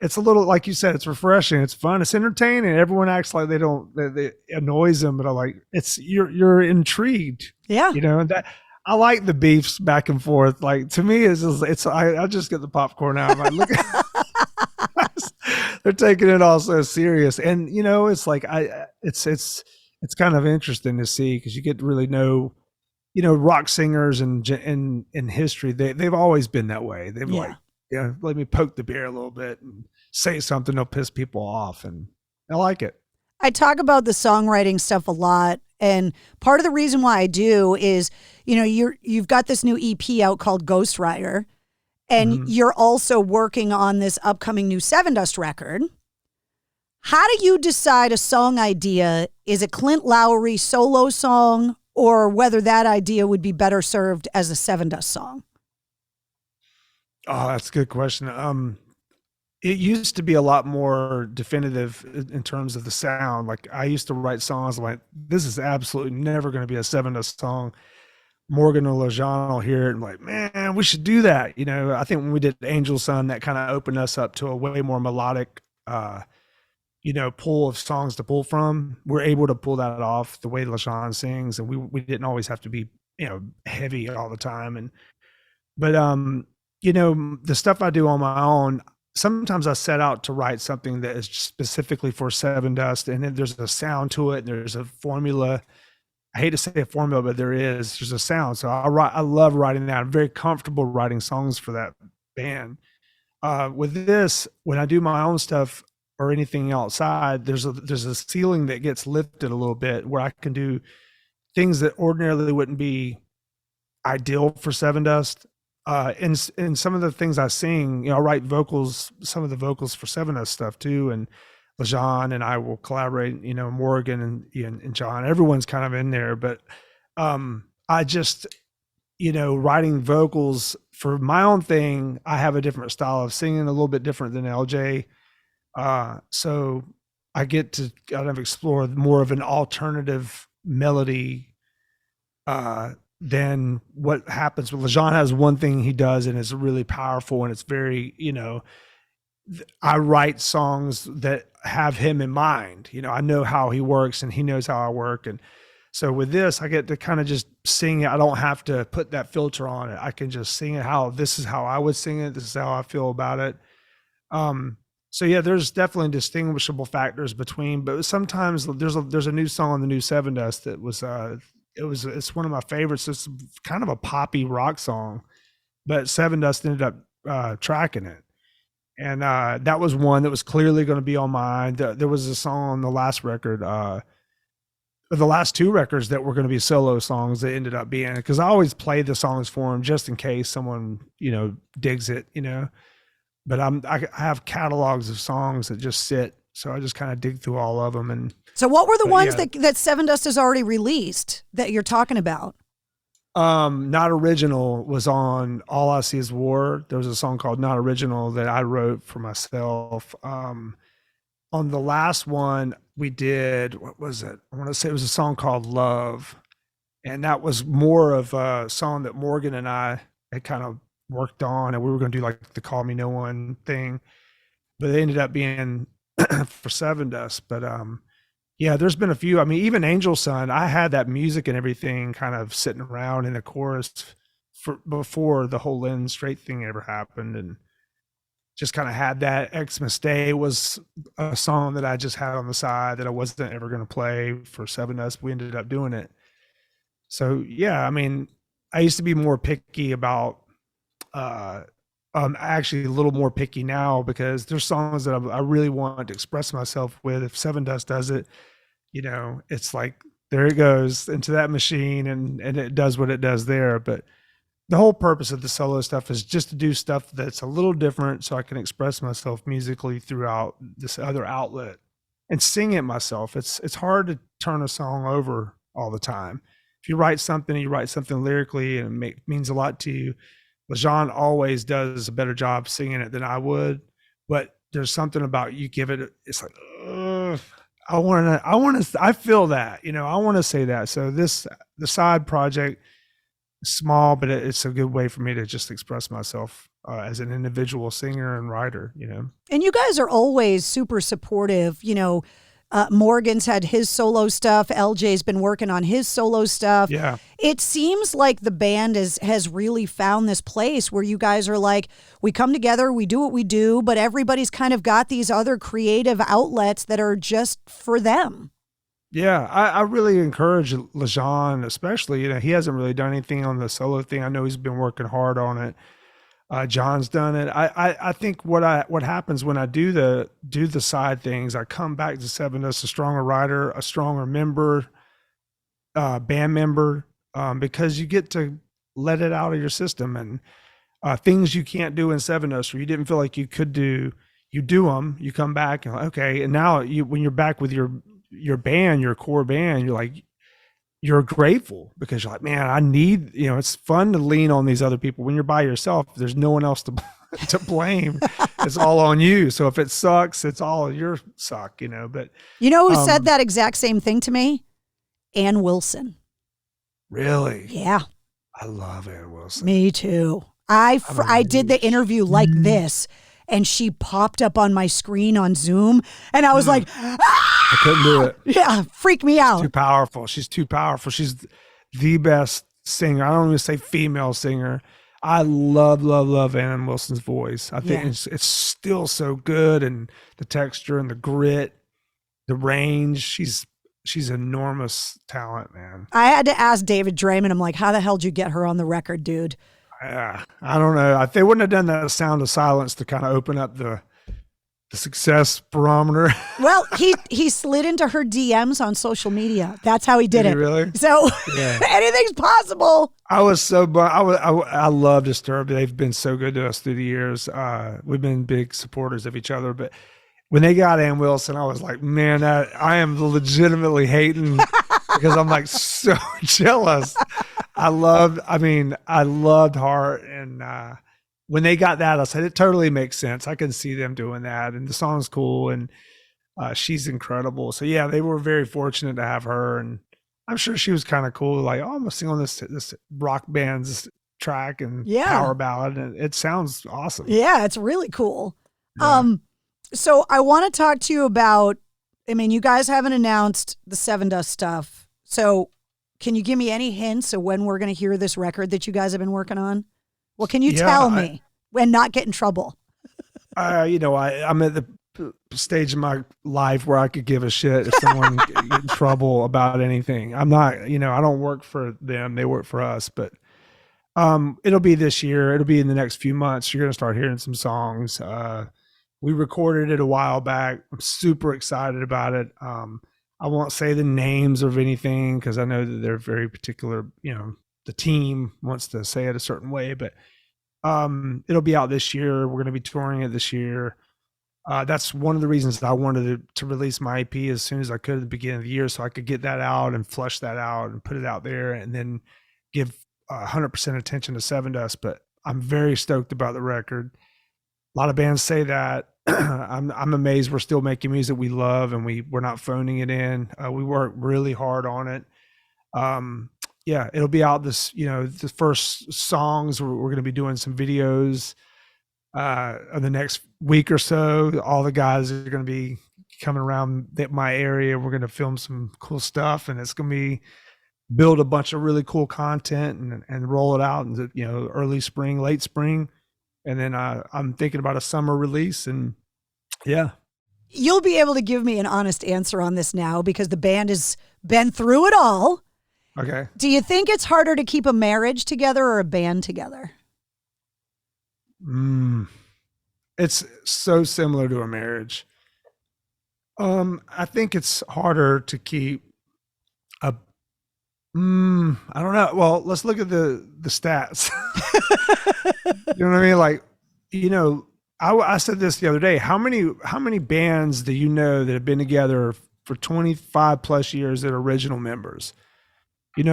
it's a little, like you said, it's refreshing. It's fun. It's entertaining. Everyone acts like they annoys them, but I'm like, you're intrigued. Yeah. That I like the beefs back and forth. Like to me, I just get the popcorn out. I'm like, look at they're taking it all so serious. And, it's like, it's kind of interesting to see because you get to really know, rock singers and in history, they've always been that way. They've let me poke the bear a little bit and say something that'll piss people off. And I like it. I talk about the songwriting stuff a lot. And part of the reason why I do is, you've got this new EP out called Ghostwriter, and you're also working on this upcoming new Sevendust record. How do you decide a song idea is a Clint Lowery solo song or whether that idea would be better served as a Sevendust song? Oh, that's a good question. It used to be a lot more definitive in terms of the sound. Like I used to write songs like, this is absolutely never going to be a Sevendust song. Morgan or LeJean will hear it and like, man, we should do that. You know, I think when we did Angel Sun, that kind of opened us up to a way more melodic, pool of songs to pull from. We're able to pull that off the way LeJean sings, and we didn't always have to be, heavy all the time. But the stuff I do on my own, sometimes I set out to write something that is specifically for Sevendust, and then there's a sound to it, and there's a formula. I hate to say a formula, but there's a sound. So I love writing that. I'm very comfortable writing songs for that band. With this, when I do my own stuff or anything outside, there's a ceiling that gets lifted a little bit where I can do things that ordinarily wouldn't be ideal for Sevendust. And some of the things I sing, I write vocals, some of the vocals for Sevendust stuff too. And LeJean and I will collaborate, Morgan and John, everyone's kind of in there, but, I just, writing vocals for my own thing, I have a different style of singing, a little bit different than LJ. So I get to kind of explore more of an alternative melody, than what happens with LeJean. Has one thing he does and it's really powerful, and it's very, I write songs that have him in mind. I know how he works and he knows how I work. And so with this, I get to kind of just sing it. I don't have to put that filter on it. I can just sing it this is how I would sing it. This is how I feel about it. So yeah, there's definitely distinguishable factors between, but sometimes there's a new song on the new Sevendust that was, it's one of my favorites. It's kind of a poppy rock song, but Sevendust ended up tracking it. And that was one that was clearly going to be on mine. There was a song on the last record, the last two records that were going to be solo songs that ended up being, because I always play the songs for them just in case someone, digs it, But I have catalogs of songs that just sit. So I just kind of dig through all of them. And so what were the ones that Sevendust has already released that you're talking about? Not Original was on All I See Is War. There was a song called Not Original that I wrote for myself. On the last one we did, what was it? I want to say it was a song called Love. And that was more of a song that Morgan and I had kind of worked on, and we were going to do like the Call Me No One thing, but it ended up being for Sevendust. But, yeah, there's been a few. I mean, even Angel Sun, I had that music and everything kind of sitting around in the chorus before the whole Lynn Strait thing ever happened, and just kind of had that. Xmas Day was a song that I just had on the side that I wasn't ever going to play for Sevendust. We ended up doing it. So yeah, I mean, I used to be more picky about, I'm actually a little more picky now because there's songs that I really want to express myself with. If Sevendust does it, it's like, there it goes into that machine and it does what it does there. But the whole purpose of the solo stuff is just to do stuff that's a little different so I can express myself musically throughout this other outlet and sing it myself. It's hard to turn a song over all the time. If you write something lyrically and it means a lot to you, LeJean always does a better job singing it than I would, but there's something about you give it, it's like, I feel that, I want to say that. So the side project is small, but it's a good way for me to just express myself as an individual singer and writer, And you guys are always super supportive, Morgan's had his solo stuff. LJ's been working on his solo stuff. Yeah. It seems like the band has really found this place where you guys are like, we come together, we do what we do, but everybody's kind of got these other creative outlets that are just for them. Yeah, I really encourage LeJean, especially, he hasn't really done anything on the solo thing. I know he's been working hard on it. John's done it. I think what happens when I do the side things, I come back to Sevendust a stronger writer, a stronger member, band member, because you get to let it out of your system, and things you can't do in Sevendust or you didn't feel like you could do, you do them, you come back and okay. And now when you're back with your band, your core band, you're grateful because you're like, man, I need, it's fun to lean on these other people. When you're by yourself, there's no one else to blame. It's all on you. So if it sucks, it's all your suck, but who said that exact same thing to me? Ann Wilson. Really? Yeah. I love Ann Wilson. Me too. I did the interview like this, and she popped up on my screen on Zoom, and I was like, I couldn't do it. Yeah, freak me out. Too powerful. She's too powerful. She's the best singer. I don't even say female singer. I love Ann Wilson's voice. I think it's still so good, and the texture and the grit, the range. She's enormous talent, man. I had to ask David Draymond. I'm like, how the hell did you get her on the record, dude? I don't know. They wouldn't have done that Sound of Silence to kind of open up the success barometer. Well, he slid into her DMs on social media. That's how he did it. Really? So anything's possible. I was so I love Disturbed. They've been so good to us through the years. We've been big supporters of each other, but when they got Ann Wilson, I was like, man, I am legitimately hating because I'm like so jealous. I loved Heart, and when they got that, I said it totally makes sense. I can see them doing that, and the song's cool, and she's incredible. So yeah, they were very fortunate to have her, and I'm sure she was kind of cool. Like, oh, I'm gonna sing on this rock band's track and power ballad, and it sounds awesome. Yeah, it's really cool. Yeah. So I want to talk to you about, you guys haven't announced the Sevendust stuff. So can you give me any hints of when we're going to hear this record that you guys have been working on? Well, can you tell me and not get in trouble? I'm at the stage in my life where I could give a shit if someone get in trouble about anything. I'm not, I don't work for them. They work for us, but it'll be this year. It'll be in the next few months. You're going to start hearing some songs. We recorded it a while back. I'm super excited about it. I won't say the names of anything because I know that they're very particular. The team wants to say it a certain way, but it'll be out this year. We're going to be touring it this year. That's one of the reasons that I wanted to release my EP as soon as I could at the beginning of the year, so I could get that out and flush that out and put it out there, and then give 100% attention to Sevendust. But I'm very stoked about the record. A lot of bands say that. I'm amazed we're still making music we love, and we're not phoning it in. We work really hard on it. It'll be out this, the first songs. We're going to be doing some videos in the next week or so. All the guys are going to be coming around my area. We're going to film some cool stuff, and it's going to be build a bunch of really cool content and roll it out in the, early spring, late spring. And then I'm thinking about a summer release, and yeah. You'll be able to give me an honest answer on this now because the band has been through it all. Okay. Do you think it's harder to keep a marriage together or a band together? It's so similar to a marriage. I think it's harder to keep a. I don't know. Well, let's look at the stats. You know what I mean? Like, I said this the other day. How many bands do you know that have been together for 25 plus years that are original members?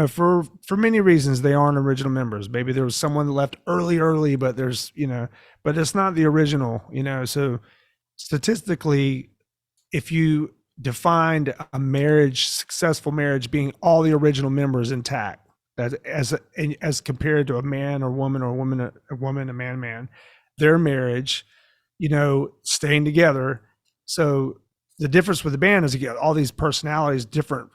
For many reasons, they aren't original members. Maybe there was someone that left early, but there's, but it's not the original, So statistically, if you defined a successful marriage being all the original members intact, that as compared to a man or woman or a woman, a man, their marriage, staying together. So the difference with the band is you get all these personalities, different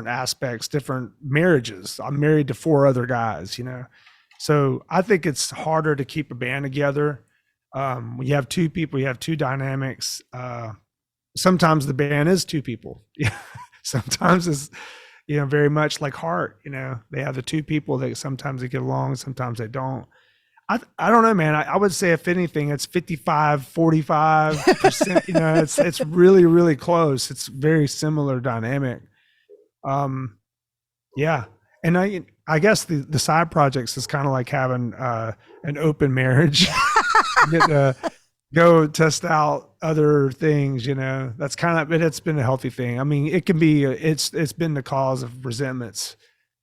aspects, different marriages. I'm married to 4 other guys, So I think it's harder to keep a band together. When you have 2 people, you have 2 dynamics. Sometimes the band is 2 people. Sometimes it's, very much like Heart, they have the 2 people that sometimes they get along, sometimes they don't. I don't know, man. I would say if anything, it's 55-45%. It's really, really close. It's very similar dynamic. Yeah. And I guess the side projects is kind of like having an open marriage. You get to go test out other things, that's kind of, but it's been a healthy thing. I mean, it can be, it's been the cause of resentments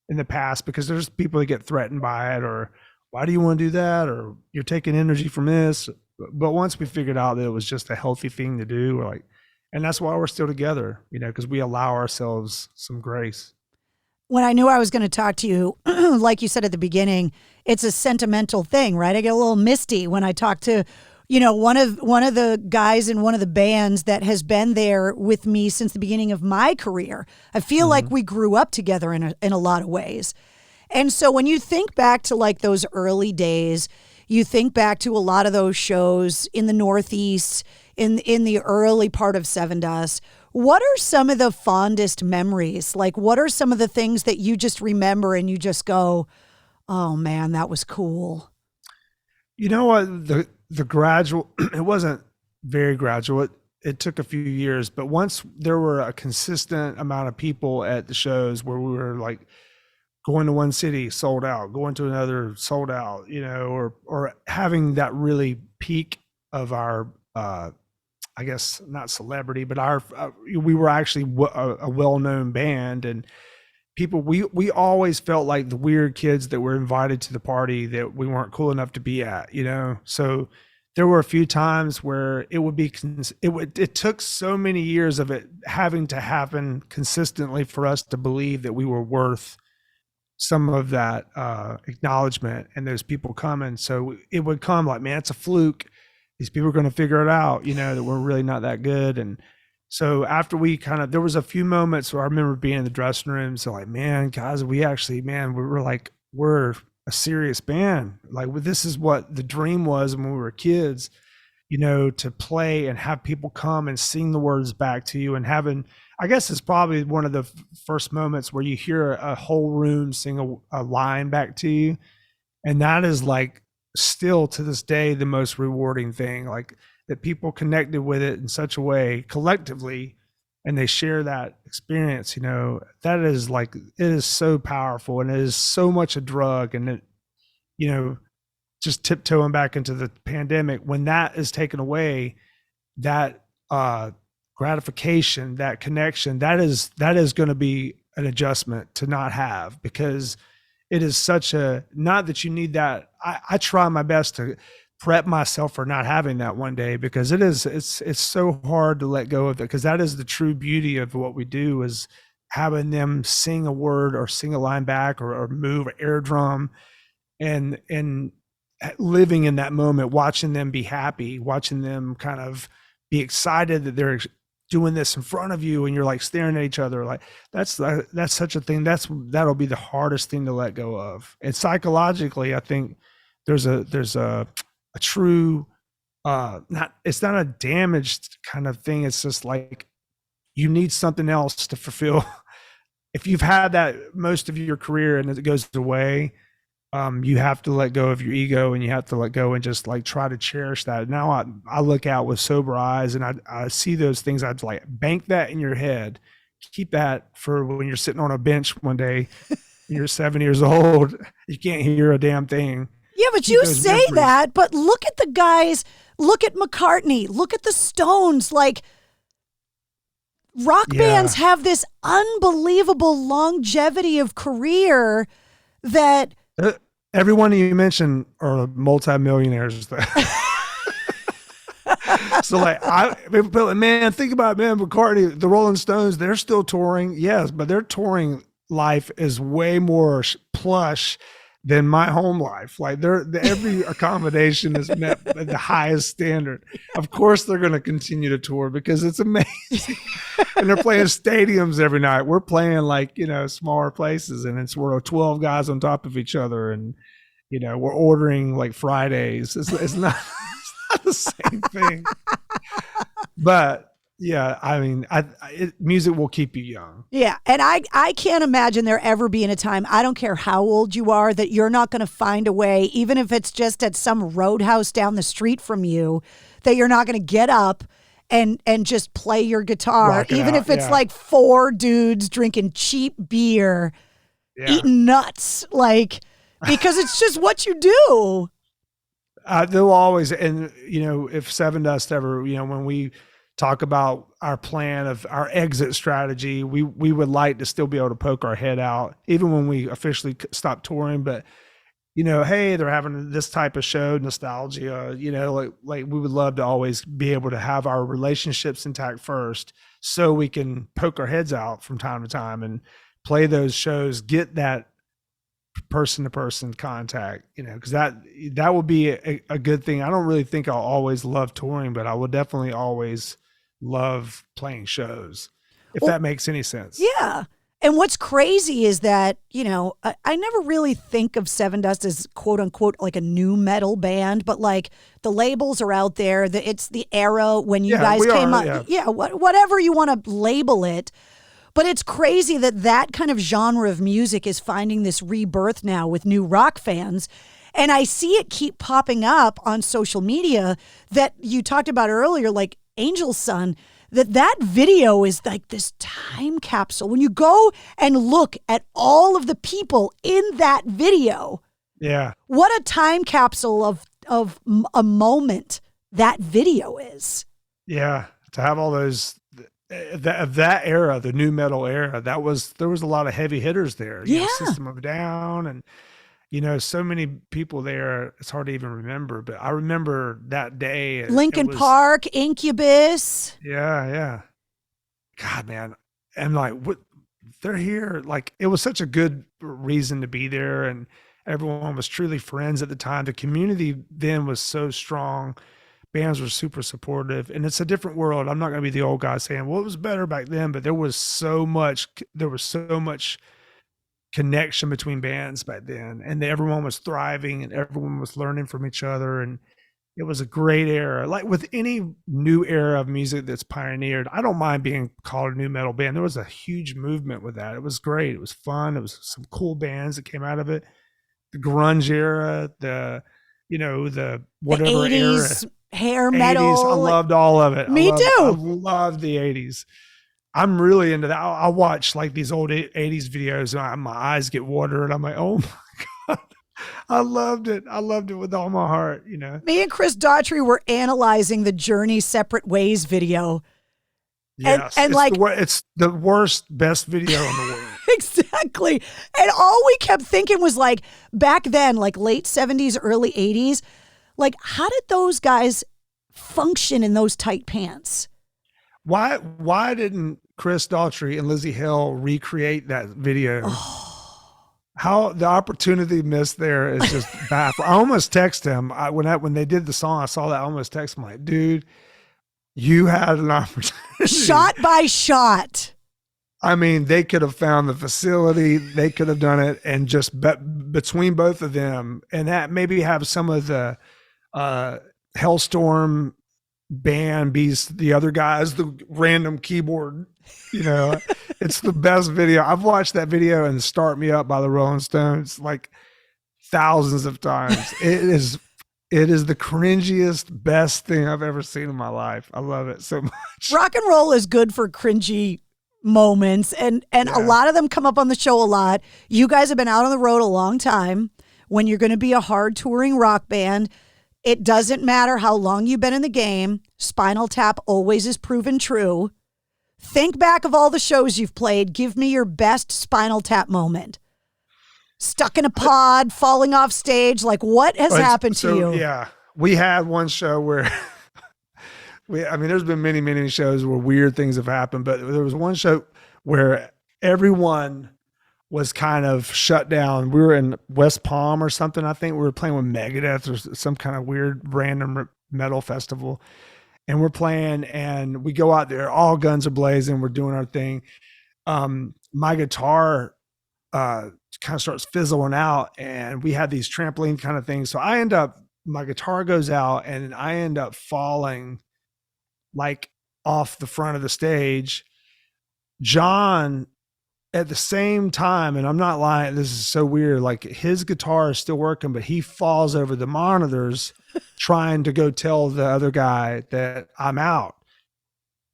in the past because there's people that get threatened by it, or why do you want to do that? Or you're taking energy from this. But once we figured out that it was just a healthy thing to do, we're like, and that's why we're still together, because we allow ourselves some grace. When I knew I was going to talk to you, like you said at the beginning, it's a sentimental thing, right? I get a little misty when I talk to, one of the guys in one of the bands that has been there with me since the beginning of my career. I feel like we grew up together in a lot of ways. And so when you think back to like those early days, you think back to a lot of those shows in the Northeast, in the early part of Sevendust. What are some of the fondest memories? Like, what are some of the things that you just remember and you just go, oh man, that was cool? You know what? The gradual, it wasn't very gradual. It took a few years, but once there were a consistent amount of people at the shows where we were like going to one city, sold out, going to another, sold out, or having that really peak of our, I guess not celebrity, but we were actually a well-known band, and people, we always felt like the weird kids that were invited to the party that we weren't cool enough to be at, so there were a few times where it took so many years of it having to happen consistently for us to believe that we were worth some of that acknowledgement and those people coming. So it would come like, man, it's a fluke. These people are going to figure it out, that we're really not that good. And so after there was a few moments where I remember being in the dressing room. So like, man, guys, we're a serious band. Like, this is what the dream was when we were kids, to play and have people come and sing the words back to you, and I guess it's probably one of the first moments where you hear a whole room sing a line back to you. And that is like still to this day, the most rewarding thing, like that people connected with it in such a way collectively, and they share that experience, that is like, it is so powerful, and it is so much a drug. And it, just tiptoeing back into the pandemic, when that is taken away, that gratification, that connection, that is going to be an adjustment to not have, because it is such not that you need that. I try my best to prep myself for not having that one day, because it's so hard to let go of it, because that is the true beauty of what we do, is having them sing a word or sing a line back or move an air drum, and living in that moment, watching them be happy, watching them kind of be excited that they're doing this in front of you, and you're like staring at each other. Like that's such a thing. That'll be the hardest thing to let go of. And psychologically, I think there's a true, it's not a damaged kind of thing. It's just like, you need something else to fulfill. If you've had that most of your career and it goes away, you have to let go of your ego, and you have to let go and just like try to cherish that. Now I look out with sober eyes, and I see those things. I'd like, bank that in your head, keep that for when you're sitting on a bench one day, you're 7 years old, you can't hear a damn thing. Yeah, but you say memories. That, but look at the guys, look at McCartney, look at the Stones, like rock bands have this unbelievable longevity of career that everyone you mentioned are multimillionaires. So like, man, think about it, man, McCartney, the Rolling Stones, they're still touring. Yes, but their touring life is way more plush than my home life. Like every accommodation is met at the highest standard. Of course they're going to continue to tour because it's amazing. And they're playing stadiums every night. We're playing like, smaller places, and we're 12 guys on top of each other, and we're ordering like Fridays. It's not the same thing. But yeah, I mean, music will keep you young. Yeah, and I can't imagine there ever being a time, I don't care how old you are, that you're not going to find a way, even if it's just at some roadhouse down the street from you, that you're not going to get up and just play your guitar, even if it's like 4 dudes drinking cheap beer, eating nuts, like, because it's just what you do. They'll always, and if Sevendust ever, when we talk about our plan of our exit strategy, we would like to still be able to poke our head out, even when we officially stop touring. But hey, they're having this type of show, nostalgia. Like we would love to always be able to have our relationships intact first, so we can poke our heads out from time to time and play those shows, get that person-to-person contact, because that would be a good thing. I don't really think I'll always love touring, but I will definitely always love playing shows, if that makes any sense. Yeah. And what's crazy is that, I never really think of Sevendust as quote unquote like a new metal band, but like the labels are out there. It's the era when you guys came up. Yeah, whatever you want to label it. But it's crazy that kind of genre of music is finding this rebirth now with new rock fans. And I see it keep popping up on social media that you talked about earlier, like Angel's Son, that video is like this time capsule. When you go and look at all of the people in that video, what a time capsule of a moment that video is. Yeah, to have all those that era, the new metal era, there was a lot of heavy hitters there. System of a Down, and so many people there. It's hard to even remember, but I remember that day. Linkin Park, Incubus. Yeah. God, man, and like what they're here. Like it was such a good reason to be there, and everyone was truly friends at the time. The community then was so strong. Bands were super supportive, and it's a different world. I'm not going to be the old guy saying, well, it was better back then, but there was so much connection between bands back then, and everyone was thriving and everyone was learning from each other. And it was a great era. Like with any new era of music that's pioneered, I don't mind being called a new metal band. There was a huge movement with that. It was great. It was fun. It was some cool bands that came out of it. The grunge era, the whatever the 80s, era. Hair metal. 80s, I loved all of it. Me too. I love the 80s. I'm really into that. I watch like these old 80s videos and my eyes get watered. I'm like, oh my God. I loved it. I loved it with all my heart, Me and Chris Daughtry were analyzing the Journey Separate Ways video. Yes. And it's the worst, best video in the world. Exactly. And all we kept thinking was like back then, like late 70s, early 80s, like, how did those guys function in those tight pants? Why didn't Chris Daughtry and Lizzie Hill recreate that video? How the opportunity missed there is just baffling. I almost text him when they did the song. I saw that. I almost text him like, dude, you had an opportunity. Shot by shot. I mean, they could have found the facility. They could have done it, and just between both of them, and that maybe have some of the Hellstorm band beats the other guys, the random keyboard. It's the best video. I've watched that video and Start Me Up by the Rolling Stones like thousands of times. It is the cringiest, best thing I've ever seen in my life. I love it so much. Rock and roll is good for cringy moments, and a lot of them come up on the show a lot. You guys have been out on the road a long time. When you're going to be a hard touring rock band, it doesn't matter how long you've been in the game. Spinal Tap always is proven true. Think back of all the shows you've played. Give me your best Spinal Tap moment. Stuck in a pod, falling off stage. Like, what has happened to you? Yeah, we had one show where there's been many, many shows where weird things have happened, but there was one show where everyone was kind of shut down. We were in West Palm or something. I think we were playing with Megadeth or some kind of weird random metal festival. And we're playing and we go out there, all guns are blazing. We're doing our thing. My guitar kind of starts fizzling out, and we had these trampoline kind of things. So my guitar goes out and I end up falling like off the front of the stage. John, at the same time, and I'm not lying, this is so weird, like his guitar is still working, but he falls over the monitors trying to go tell the other guy that I'm out.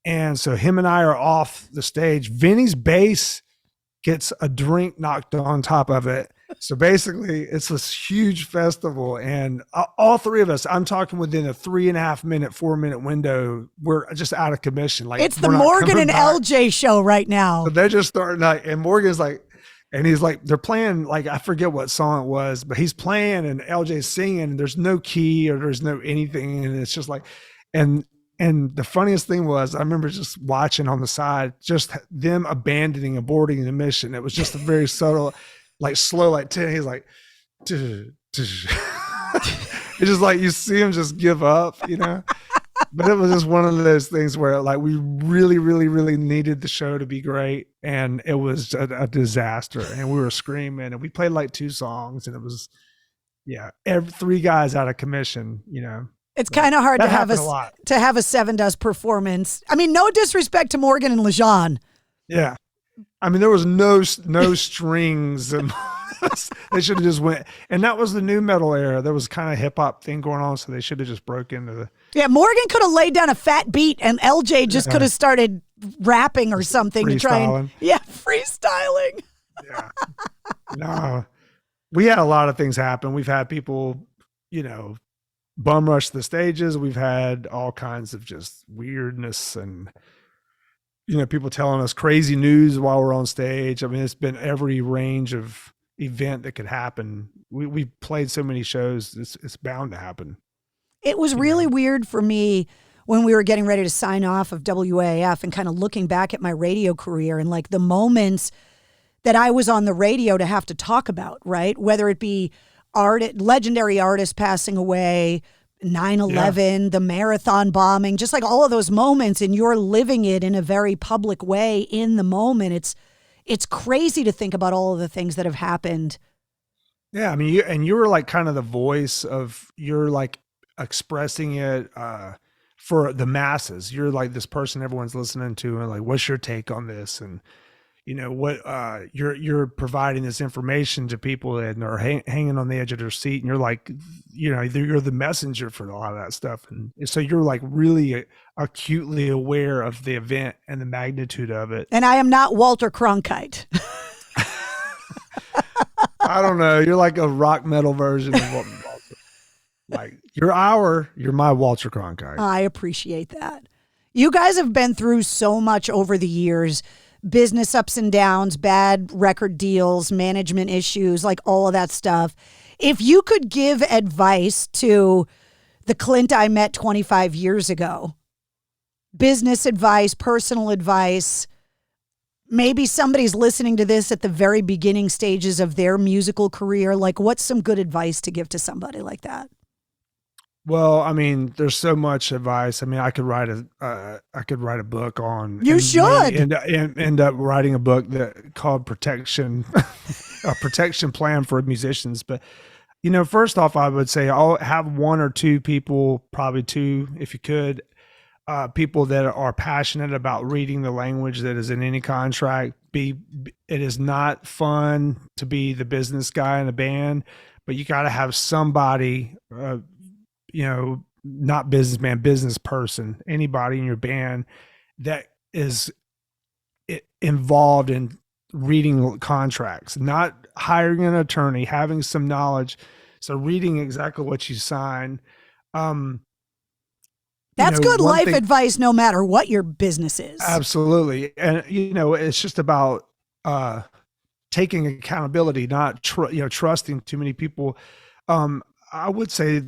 And so him and I are off the stage. Vinny's bass gets a drink knocked on top of it, So basically, it's this huge festival, and all three of us, I'm talking within a 3.5 minute, 4 minute window, we're just out of commission. Like it's the Morgan and LJ show right now. So they're just starting like, and Morgan's like, and he's like, they're playing, like, I forget what song it was, but he's playing and LJ's singing, and there's no key or there's no anything. And it's just like, and the funniest thing was, I remember just watching on the side, just them aborting the mission. It was just a very subtle, like slow, like 10. He's like, it's just like, you see him just give up, you know? But it was just one of those things where like we really, really, really needed the show to be great. And it was a disaster. And we were screaming, and we played like 2 songs, and it was, every 3 guys out of commission, you know. It's kind of hard to have a Sevendust performance. I mean, no disrespect to Morgan and LeJean. Yeah. I mean, there was no strings, and they should have just went. And that was the new metal era. There was kind of hip hop thing going on, so they should have just broke into the. Yeah, Morgan could have laid down a fat beat, and LJ just could have started rapping or something to try and freestyling. Yeah, no, we had a lot of things happen. We've had people, you know, bum rush the stages. We've had all kinds of just weirdness and, you know, people telling us crazy news while we're on stage. I mean, it's been every range of event that could happen. We played so many shows. It's bound to happen. It was really weird for me when we were getting ready to sign off of WAF and kind of looking back at my radio career and like the moments that I was on the radio to have to talk about, right? Whether it be legendary artists passing away, 9/11, the marathon bombing, just like all of those moments, and you're living it in a very public way in the moment. It's crazy to think about all of the things that have happened. Yeah, I mean, you were like kind of the voice of, you're like expressing it for the masses. You're like this person everyone's listening to, and like, what's your take on this? And you know what, you're providing this information to people that are hanging on the edge of their seat, and you're like, you know, you're the messenger for a lot of that stuff, and so you're like really acutely aware of the event and the magnitude of it. And I am not Walter Cronkite. I don't know. You're like a rock metal version of Walter. Like you're my Walter Cronkite. I appreciate that. You guys have been through so much over the years. Business ups and downs, bad record deals, management issues, like all of that stuff. If you could give advice to the Clint I met 25 years ago, business advice, personal advice, maybe somebody's listening to this at the very beginning stages of their musical career, like what's some good advice to give to somebody like that? Well, I mean, there's so much advice. I mean, I could write a book on. You should end up writing a book called Protection, a protection plan for musicians. But you know, first off, I would say I'll have 1 or 2 people, probably 2, if you could, people that are passionate about reading the language that is in any contract. It is not fun to be the business guy in a band, but you got to have somebody. You know, not businessman, business person, anybody in your band that is involved in reading contracts, not hiring an attorney, having some knowledge. So reading exactly what you sign. That's good life advice, no matter what your business is. Absolutely. And, you know, it's just about taking accountability, not trusting too many people. I would say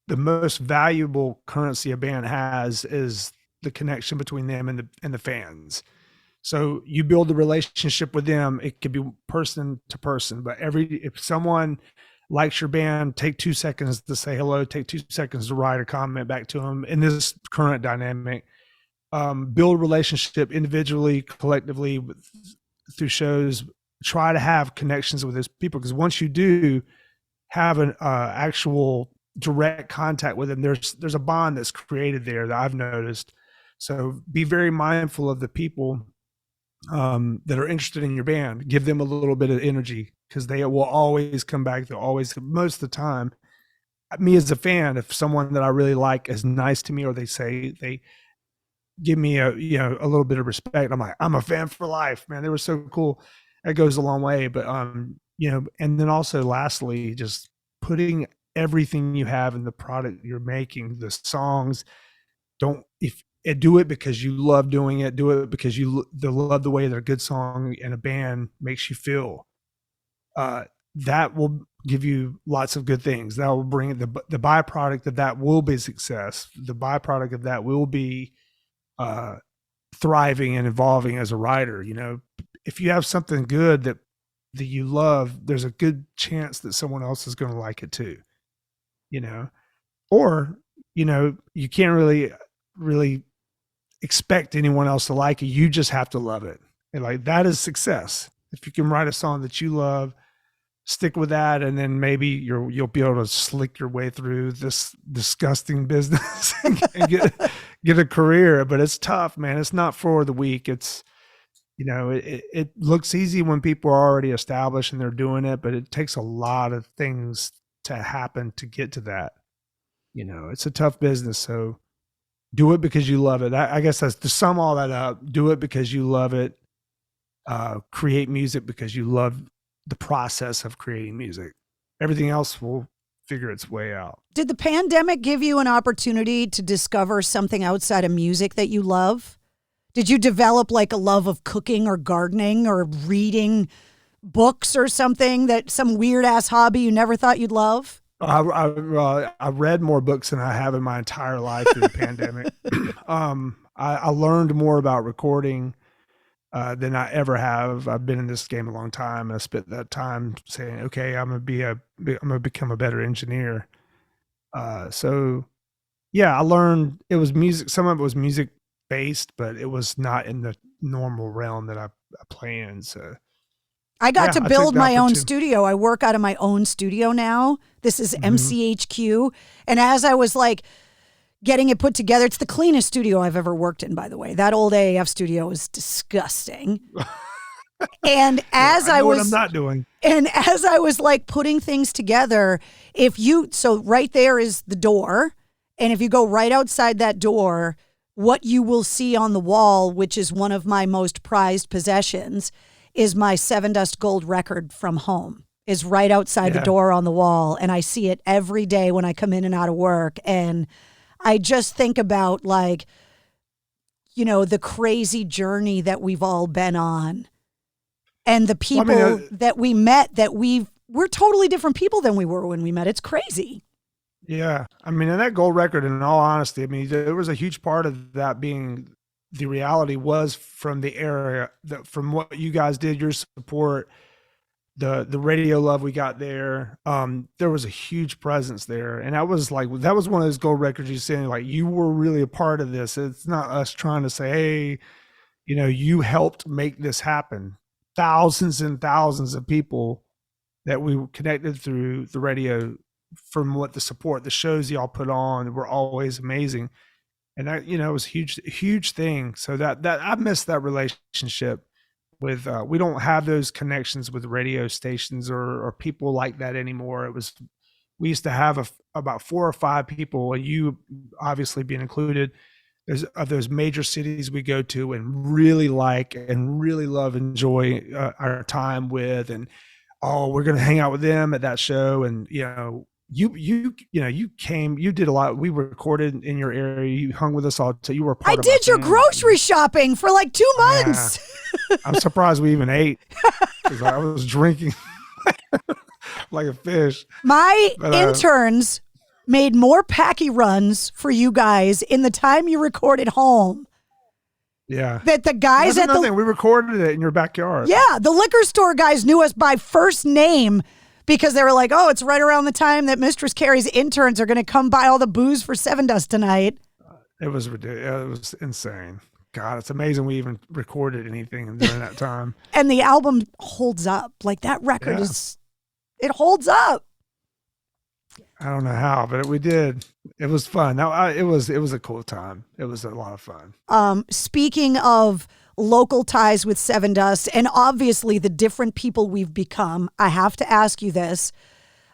the most valuable currency a band has is the connection between them and the fans. So you build a relationship with them. It could be person to person, but if someone likes your band, take 2 seconds to say hello, take 2 seconds to write a comment back to them. In this current dynamic, build a relationship individually, collectively, through shows. Try to have connections with those people, because once you do have an actual direct contact with them, there's a bond that's created there that I've noticed. So be very mindful of the people that are interested in your band. Give them a little bit of energy, because they will always come back. They'll always, most of the time, me as a fan, if someone that I really like is nice to me, or they give me a little bit of respect, I'm like, I'm a fan for life, man. They were so cool. That goes a long way. But and then also lastly, just putting everything you have in the product you're making, the songs. Do it because you love doing it. Do it because you love the way that a good song and a band makes you feel. That will give you lots of good things. That will bring the byproduct of that will be success. The byproduct of that will be thriving and evolving as a writer. If you have something good that you love, there's a good chance that someone else is going to like it too. Or you can't really expect anyone else to like it. You just have to love it. And like that is success. If you can write a song that you love, stick with that, and then maybe you'll be able to slick your way through this disgusting business and get a career. But it's tough, man. It's not for the weak. It's it looks easy when people are already established and they're doing it, but it takes a lot of things to happen to get to that. It's a tough business. So do it because you love it. I guess that's to sum all that up. Do it because you love it. Create music because you love the process of creating music. Everything else will figure its way out. Did the pandemic give you an opportunity to discover something outside of music that you love? Did you develop like a love of cooking or gardening or reading books or something, some weird ass hobby you never thought you'd love? I read more books than I have in my entire life through the pandemic. I learned more about recording than I ever have. I've been in this game a long time. I spent that time saying, okay, I'm gonna become a better engineer. So yeah, I learned it was music. Some of it was music based, but it was not in the normal realm that I play in. So I got to build my own studio. I work out of my own studio now. This is MCHQ. And as I was like getting it put together, it's the cleanest studio I've ever worked in, by the way. That old AAF studio is disgusting. And as I was like putting things together, so right there is the door. And if you go right outside that door, what you will see on the wall, which is one of my most prized possessions, is my Sevendust gold record from home, is right outside the door on the wall. And I see it every day when I come in and out of work. And I just think about like, the crazy journey that we've all been on and the people that we met we're totally different people than we were when we met. It's crazy. Yeah. And that gold record, in all honesty, there was a huge part of that being the reality was from the area, from what you guys did, your support, the radio love we got there. There was a huge presence there. And that was one of those gold records you saying, like, you were really a part of this. It's not us trying to say, hey, you helped make this happen. Thousands and thousands of people that we connected through the radio, from what the support, the shows y'all put on were always amazing. And that, it was a huge thing. So that I missed that relationship with, we don't have those connections with radio stations or people like that anymore. We used to have about 4 or 5 people, and you obviously being included, of those major cities we go to and really like and really love, enjoy our time with, and we're going to hang out with them at that show. And, you came, you did a lot. We recorded in your area. You hung with us all. So you were a part of. I did your grocery shopping for like 2 months. Yeah. I'm surprised we even ate, because I was drinking like a fish. My interns made more packy runs for you guys in the time you recorded home. Yeah. That the guys at we recorded it in your backyard. Yeah. The liquor store guys knew us by first name, because they were like, oh, it's right around the time that Mistress Carrie's interns are going to come buy all the booze for Sevendust tonight. It was ridiculous. It was insane. God, it's amazing we even recorded anything during that time. And the album holds up. Like, that record it holds up. I don't know how, but we did. It was fun. It was a cool time. It was a lot of fun. Speaking of local ties with Sevendust, and obviously the different people we've become, I have to ask you this.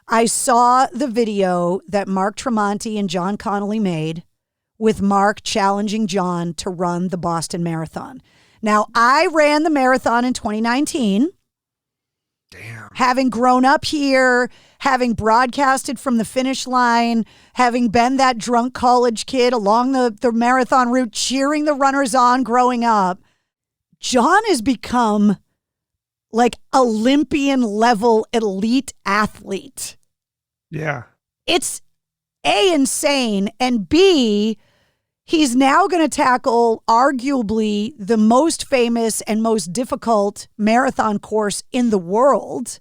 I saw the video that Mark Tremonti and John Connolly made with Mark challenging John to run the Boston Marathon. Now, I ran the marathon in 2019. Damn. Having grown up here, having broadcasted from the finish line, having been that drunk college kid along the marathon route, cheering the runners on growing up, John has become like Olympian level elite athlete. Yeah. It's A, insane, and B, he's now going to tackle arguably the most famous and most difficult marathon course in the world.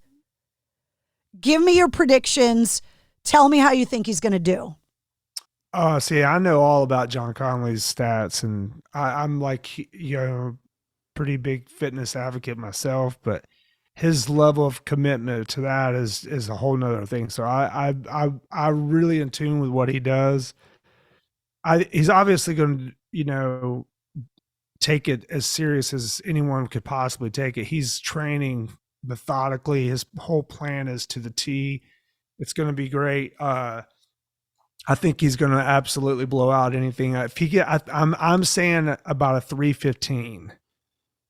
Give me your predictions. Tell me how you think he's going to do. See, I know all about John Connolly's stats, and I'm like, pretty big fitness advocate myself, but his level of commitment to that is a whole nother thing. So I really in tune with what he does. He's obviously going to, take it as serious as anyone could possibly take it. He's training methodically. His whole plan is to the T. It's going to be great. I think he's going to absolutely blow out anything. If he I'm saying about a 3:15.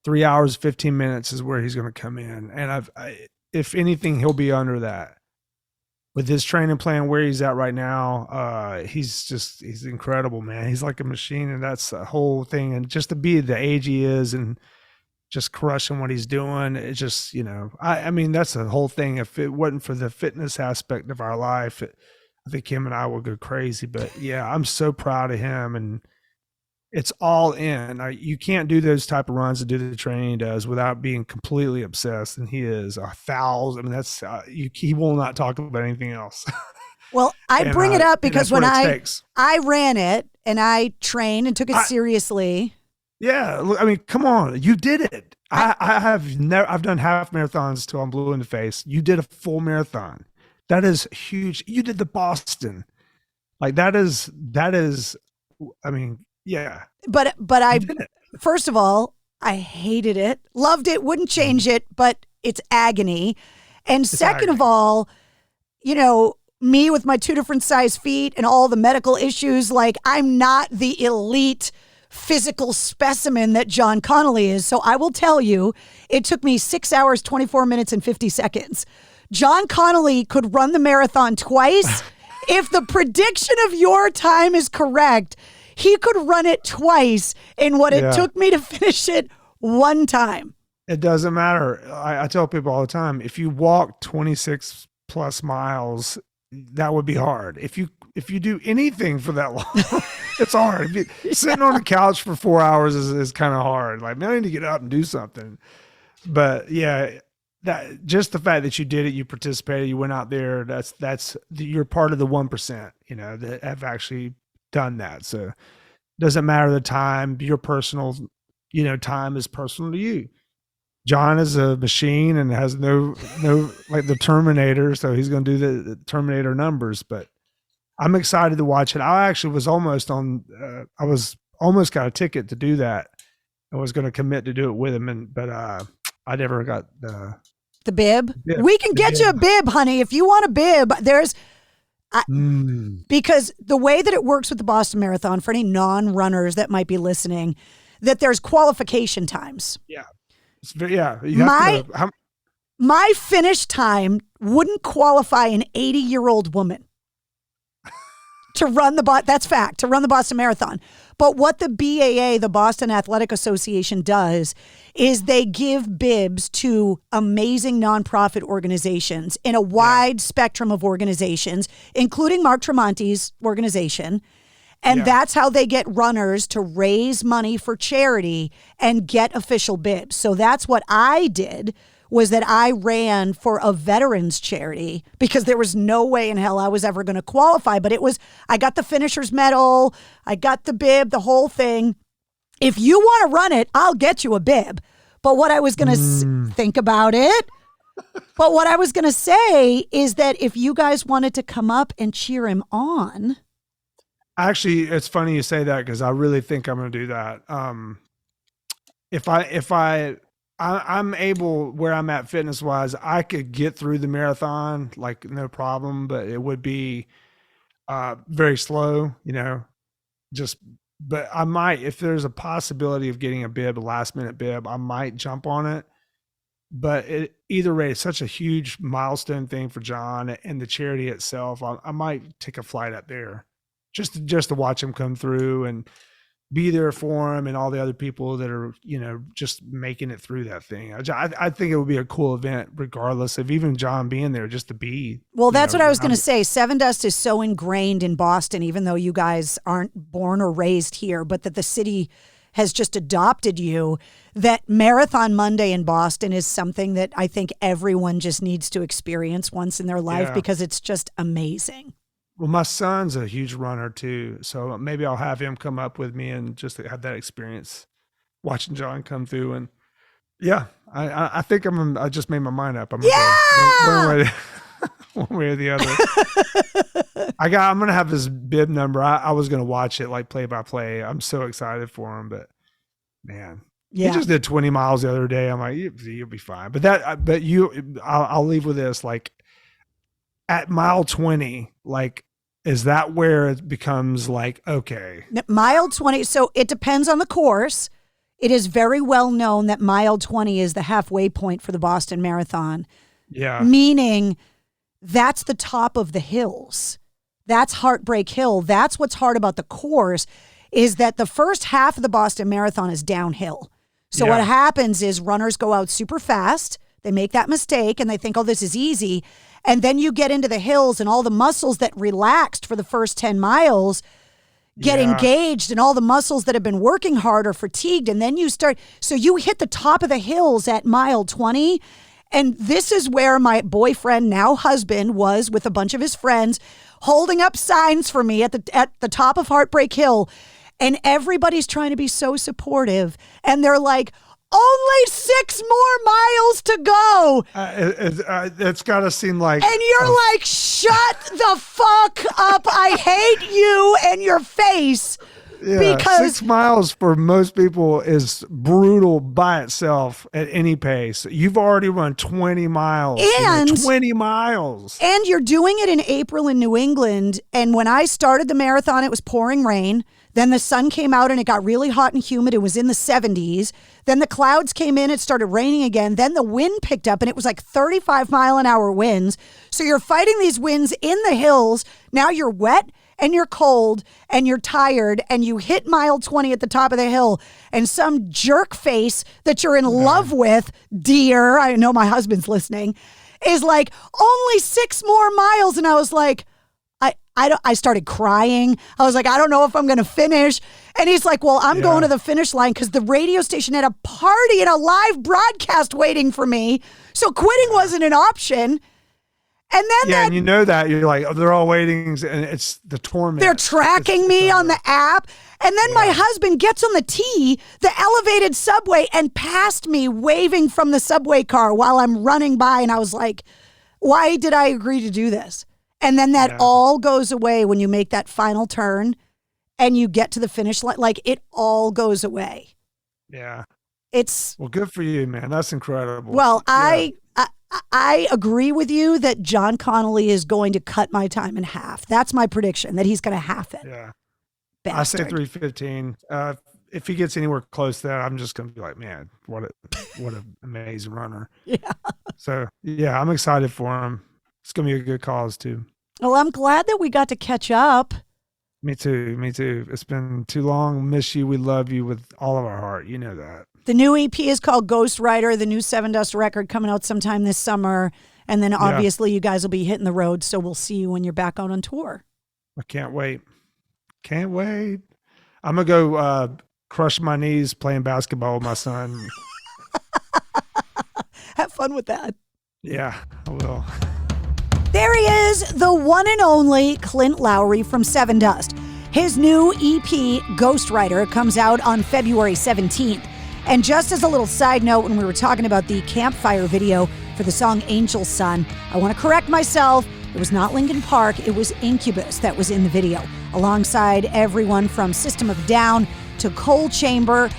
3 hours, 15 minutes is where he's going to come in. And if anything, he'll be under that. With his training plan, where he's at right now, he's incredible, man. He's like a machine, and that's the whole thing. And just to be the age he is and just crushing what he's doing, it's just, I mean, that's the whole thing. If it wasn't for the fitness aspect of our life, I think him and I will go crazy. But yeah, I'm so proud of him, and it's all in. You can't do those type of runs and do the training he does without being completely obsessed. And he is 1,000. I mean, that's he will not talk about anything else. Well, I bring it up because when I ran it and I trained and took it seriously. Yeah, look, I mean, come on, you did it. I've done half marathons till I'm blue in the face. You did a full marathon. That is huge. You did the Boston. Like that is. I mean. Yeah. But first of all, I hated it, loved it, wouldn't change it, but it's agony. And second of all, me with my 2 different size feet and all the medical issues, like I'm not the elite physical specimen that John Connolly is. So I will tell you, it took me 6 hours, 24 minutes and 50 seconds. John Connolly could run the marathon twice. If the prediction of your time is correct, he could run it twice in what it took me to finish it one time. It doesn't matter. I tell people all the time, if you walk 26 plus miles, that would be hard. If you do anything for that long, it's hard. Sitting on the couch for 4 hours is kind of hard. Like, man, I need to get up and do something. But yeah, that just the fact that you did it, you participated, you went out there, you're part of the 1%, that have actually done that. So it doesn't matter the time, your personal, time is personal to you. John is a machine and has no like the Terminator. So he's going to do the Terminator numbers, but I'm excited to watch it. I actually was almost got a ticket to do that. I was going to commit to do it with him. But I never got the bib. We can get you a bib, honey. If you want a bib, because the way that it works with the Boston Marathon, for any non-runners that might be listening, that there's qualification times. Yeah. My finish time wouldn't qualify an 80-year-old woman to run that's fact, to run the Boston Marathon. But what the BAA, the Boston Athletic Association, does is they give bibs to amazing nonprofit organizations in a wide spectrum of organizations, including Mark Tremonti's organization. And that's how they get runners to raise money for charity and get official bibs. So that's what I did, was that I ran for a veterans charity because there was no way in hell I was ever going to qualify. But I got the finisher's medal, I got the bib, the whole thing. If you want to run it, I'll get you a bib. But what I was going to think about it. But what I was going to say is that if you guys wanted to come up and cheer him on. Actually, it's funny you say that because I really think I'm going to do that. I'm able, where I'm at fitness wise, I could get through the marathon like no problem, but it would be very slow, but I might, if there's a possibility of getting a bid, a last minute bid, I might jump on it. But either way, it's such a huge milestone thing for John and the charity itself. I might take a flight up there just to watch him come through and be there for him and all the other people that are, just making it through that thing. I think it would be a cool event regardless of even John being there, just to be. Well, that's what I was going to say. Sevendust is so ingrained in Boston, even though you guys aren't born or raised here, but that the city has just adopted you, that Marathon Monday in Boston is something that I think everyone just needs to experience once in their life because it's just amazing. Well, my son's a huge runner too, so maybe I'll have him come up with me and just have that experience watching John come through. And I think I just made my mind up. I'm gonna go one way or the other. I'm gonna have his bib number. I was gonna watch it like play by play. I'm so excited for him, but man, he just did 20 miles the other day. I'm like, you'll be fine. I'll leave with this. Like at mile 20, like, is that where it becomes like, okay, mile 20? So it depends on the course. It is very well known that mile 20 is the halfway point for the Boston Marathon. Yeah, meaning that's the top of the hills. That's Heartbreak Hill. That's what's hard about the course, is that the first half of the Boston Marathon is downhill. So what happens is runners go out super fast. They make that mistake and they think, oh, this is easy. And then you get into the hills and all the muscles that relaxed for the first 10 miles get engaged, and all the muscles that have been working hard are fatigued. And then you hit the top of the hills at mile 20. And this is where my boyfriend, now husband, was with a bunch of his friends holding up signs for me at the top of Heartbreak Hill. And everybody's trying to be so supportive. And they're like, only 6 more miles to go. It's got to seem like. And you're like, shut the fuck up. I hate you and your face. Yeah, because 6 miles for most people is brutal by itself at any pace. You've already run 20 miles. And 20 miles. And you're doing it in April in New England. And when I started the marathon, it was pouring rain. Then the sun came out and it got really hot and humid. It was in the 70s. Then the clouds came in. It started raining again. Then the wind picked up and it was like 35-mile-an-hour winds. So you're fighting these winds in the hills. Now you're wet and you're cold and you're tired and you hit mile 20 at the top of the hill and some jerk face that you're in love with, dear, I know my husband's listening, is like, only 6 more miles. And I was like, I started crying. I was like, I don't know if I'm going to finish. And he's like, well, I'm going to the finish line because the radio station had a party and a live broadcast waiting for me. So quitting wasn't an option. And then and you know that you're like, oh, they're all waiting, and it's the torment. They're tracking me on the app. And then my husband gets on the elevated subway, and passed me waving from the subway car while I'm running by. And I was like, why did I agree to do this? And then that all goes away when you make that final turn and you get to the finish line. Like, it all goes away. Yeah. Well, good for you, man. That's incredible. Well, I agree with you that John Connolly is going to cut my time in half. That's my prediction, that he's going to half it. Yeah. Bastard. I say 3:15. If he gets anywhere close to that, I'm just going to be like, man, what an amazing runner. Yeah. So, I'm excited for him. It's going to be a good cause, too. Well, I'm glad that we got to catch up. Me too. It's been too long. Miss you. We love you with all of our heart. You know that. The new EP is called Ghostwriter, the new Sevendust record coming out sometime this summer. And then obviously you guys will be hitting the road. So we'll see you when you're back out on tour. I can't wait. I'm going to go crush my knees playing basketball with my son. Have fun with that. Yeah, I will. There he is, the one and only Clint Lowery from Sevendust. His new EP, Ghostwriter, comes out on February 17th. And just as a little side note, when we were talking about the campfire video for the song Angel Sun, I want to correct myself. It was not Linkin Park, it was Incubus that was in the video, alongside everyone from System of a Down to Cold Chamber,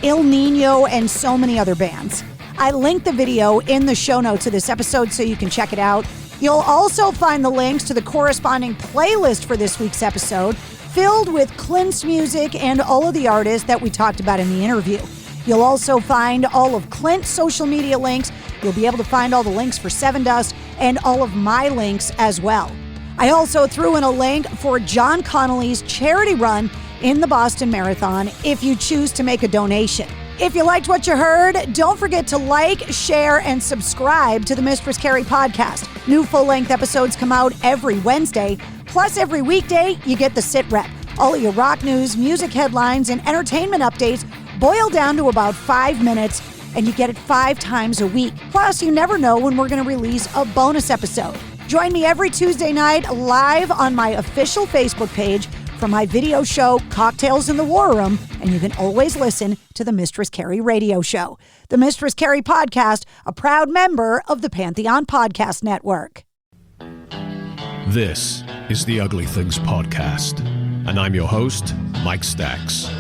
Il Nino, and so many other bands. I linked the video in the show notes of this episode so you can check it out. You'll also find the links to the corresponding playlist for this week's episode, filled with Clint's music and all of the artists that we talked about in the interview. You'll also find all of Clint's social media links. You'll be able to find all the links for Sevendust and all of my links as well. I also threw in a link for John Connolly's charity run in the Boston Marathon if you choose to make a donation. If you liked what you heard, don't forget to like, share, and subscribe to the Mistress Carrie podcast. New full-length episodes come out every Wednesday. Plus, every weekday, you get the sit rep. All of your rock news, music headlines, and entertainment updates boil down to about 5 minutes, and you get it 5 times a week. Plus, you never know when we're going to release a bonus episode. Join me every Tuesday night live on my official Facebook page for my video show, Cocktails in the War Room, and you can always listen to the Mistress Carrie radio show. The Mistress Carrie podcast, a proud member of the Pantheon Podcast Network. This is the Ugly Things Podcast, and I'm your host, Mike Stacks.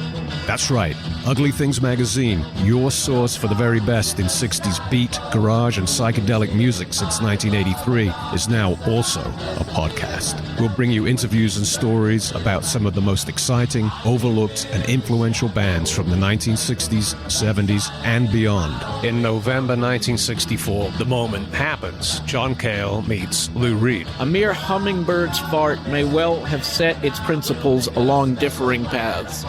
That's right, Ugly Things Magazine, your source for the very best in 60s beat, garage, and psychedelic music since 1983, is now also a podcast. We'll bring you interviews and stories about some of the most exciting, overlooked, and influential bands from the 1960s, 70s, and beyond. In November 1964, the moment happens. John Cale meets Lou Reed. A mere hummingbird's fart may well have set its principles along differing paths.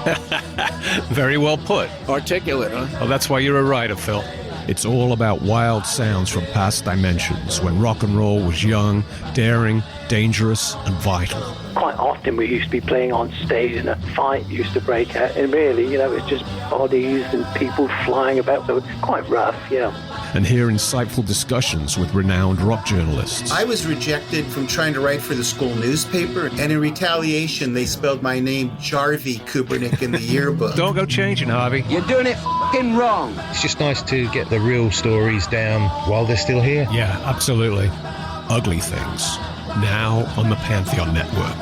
Very well put. Articulate, huh? Well, that's why you're a writer, Phil. It's all about wild sounds from past dimensions when rock and roll was young, daring, dangerous, and vital. Quite often we used to be playing on stage and a fight used to break out, and really, it's just bodies and people flying about, so it's quite rough, And hear insightful discussions with renowned rock journalists. I was rejected from trying to write for the school newspaper, and in retaliation, they spelled my name Jarvie Kubernick in the yearbook. Don't go changing, Harvey. You're doing it f***ing wrong. It's just nice to get the real stories down while they're still here. Yeah, absolutely. Ugly Things, now on the Pantheon Network.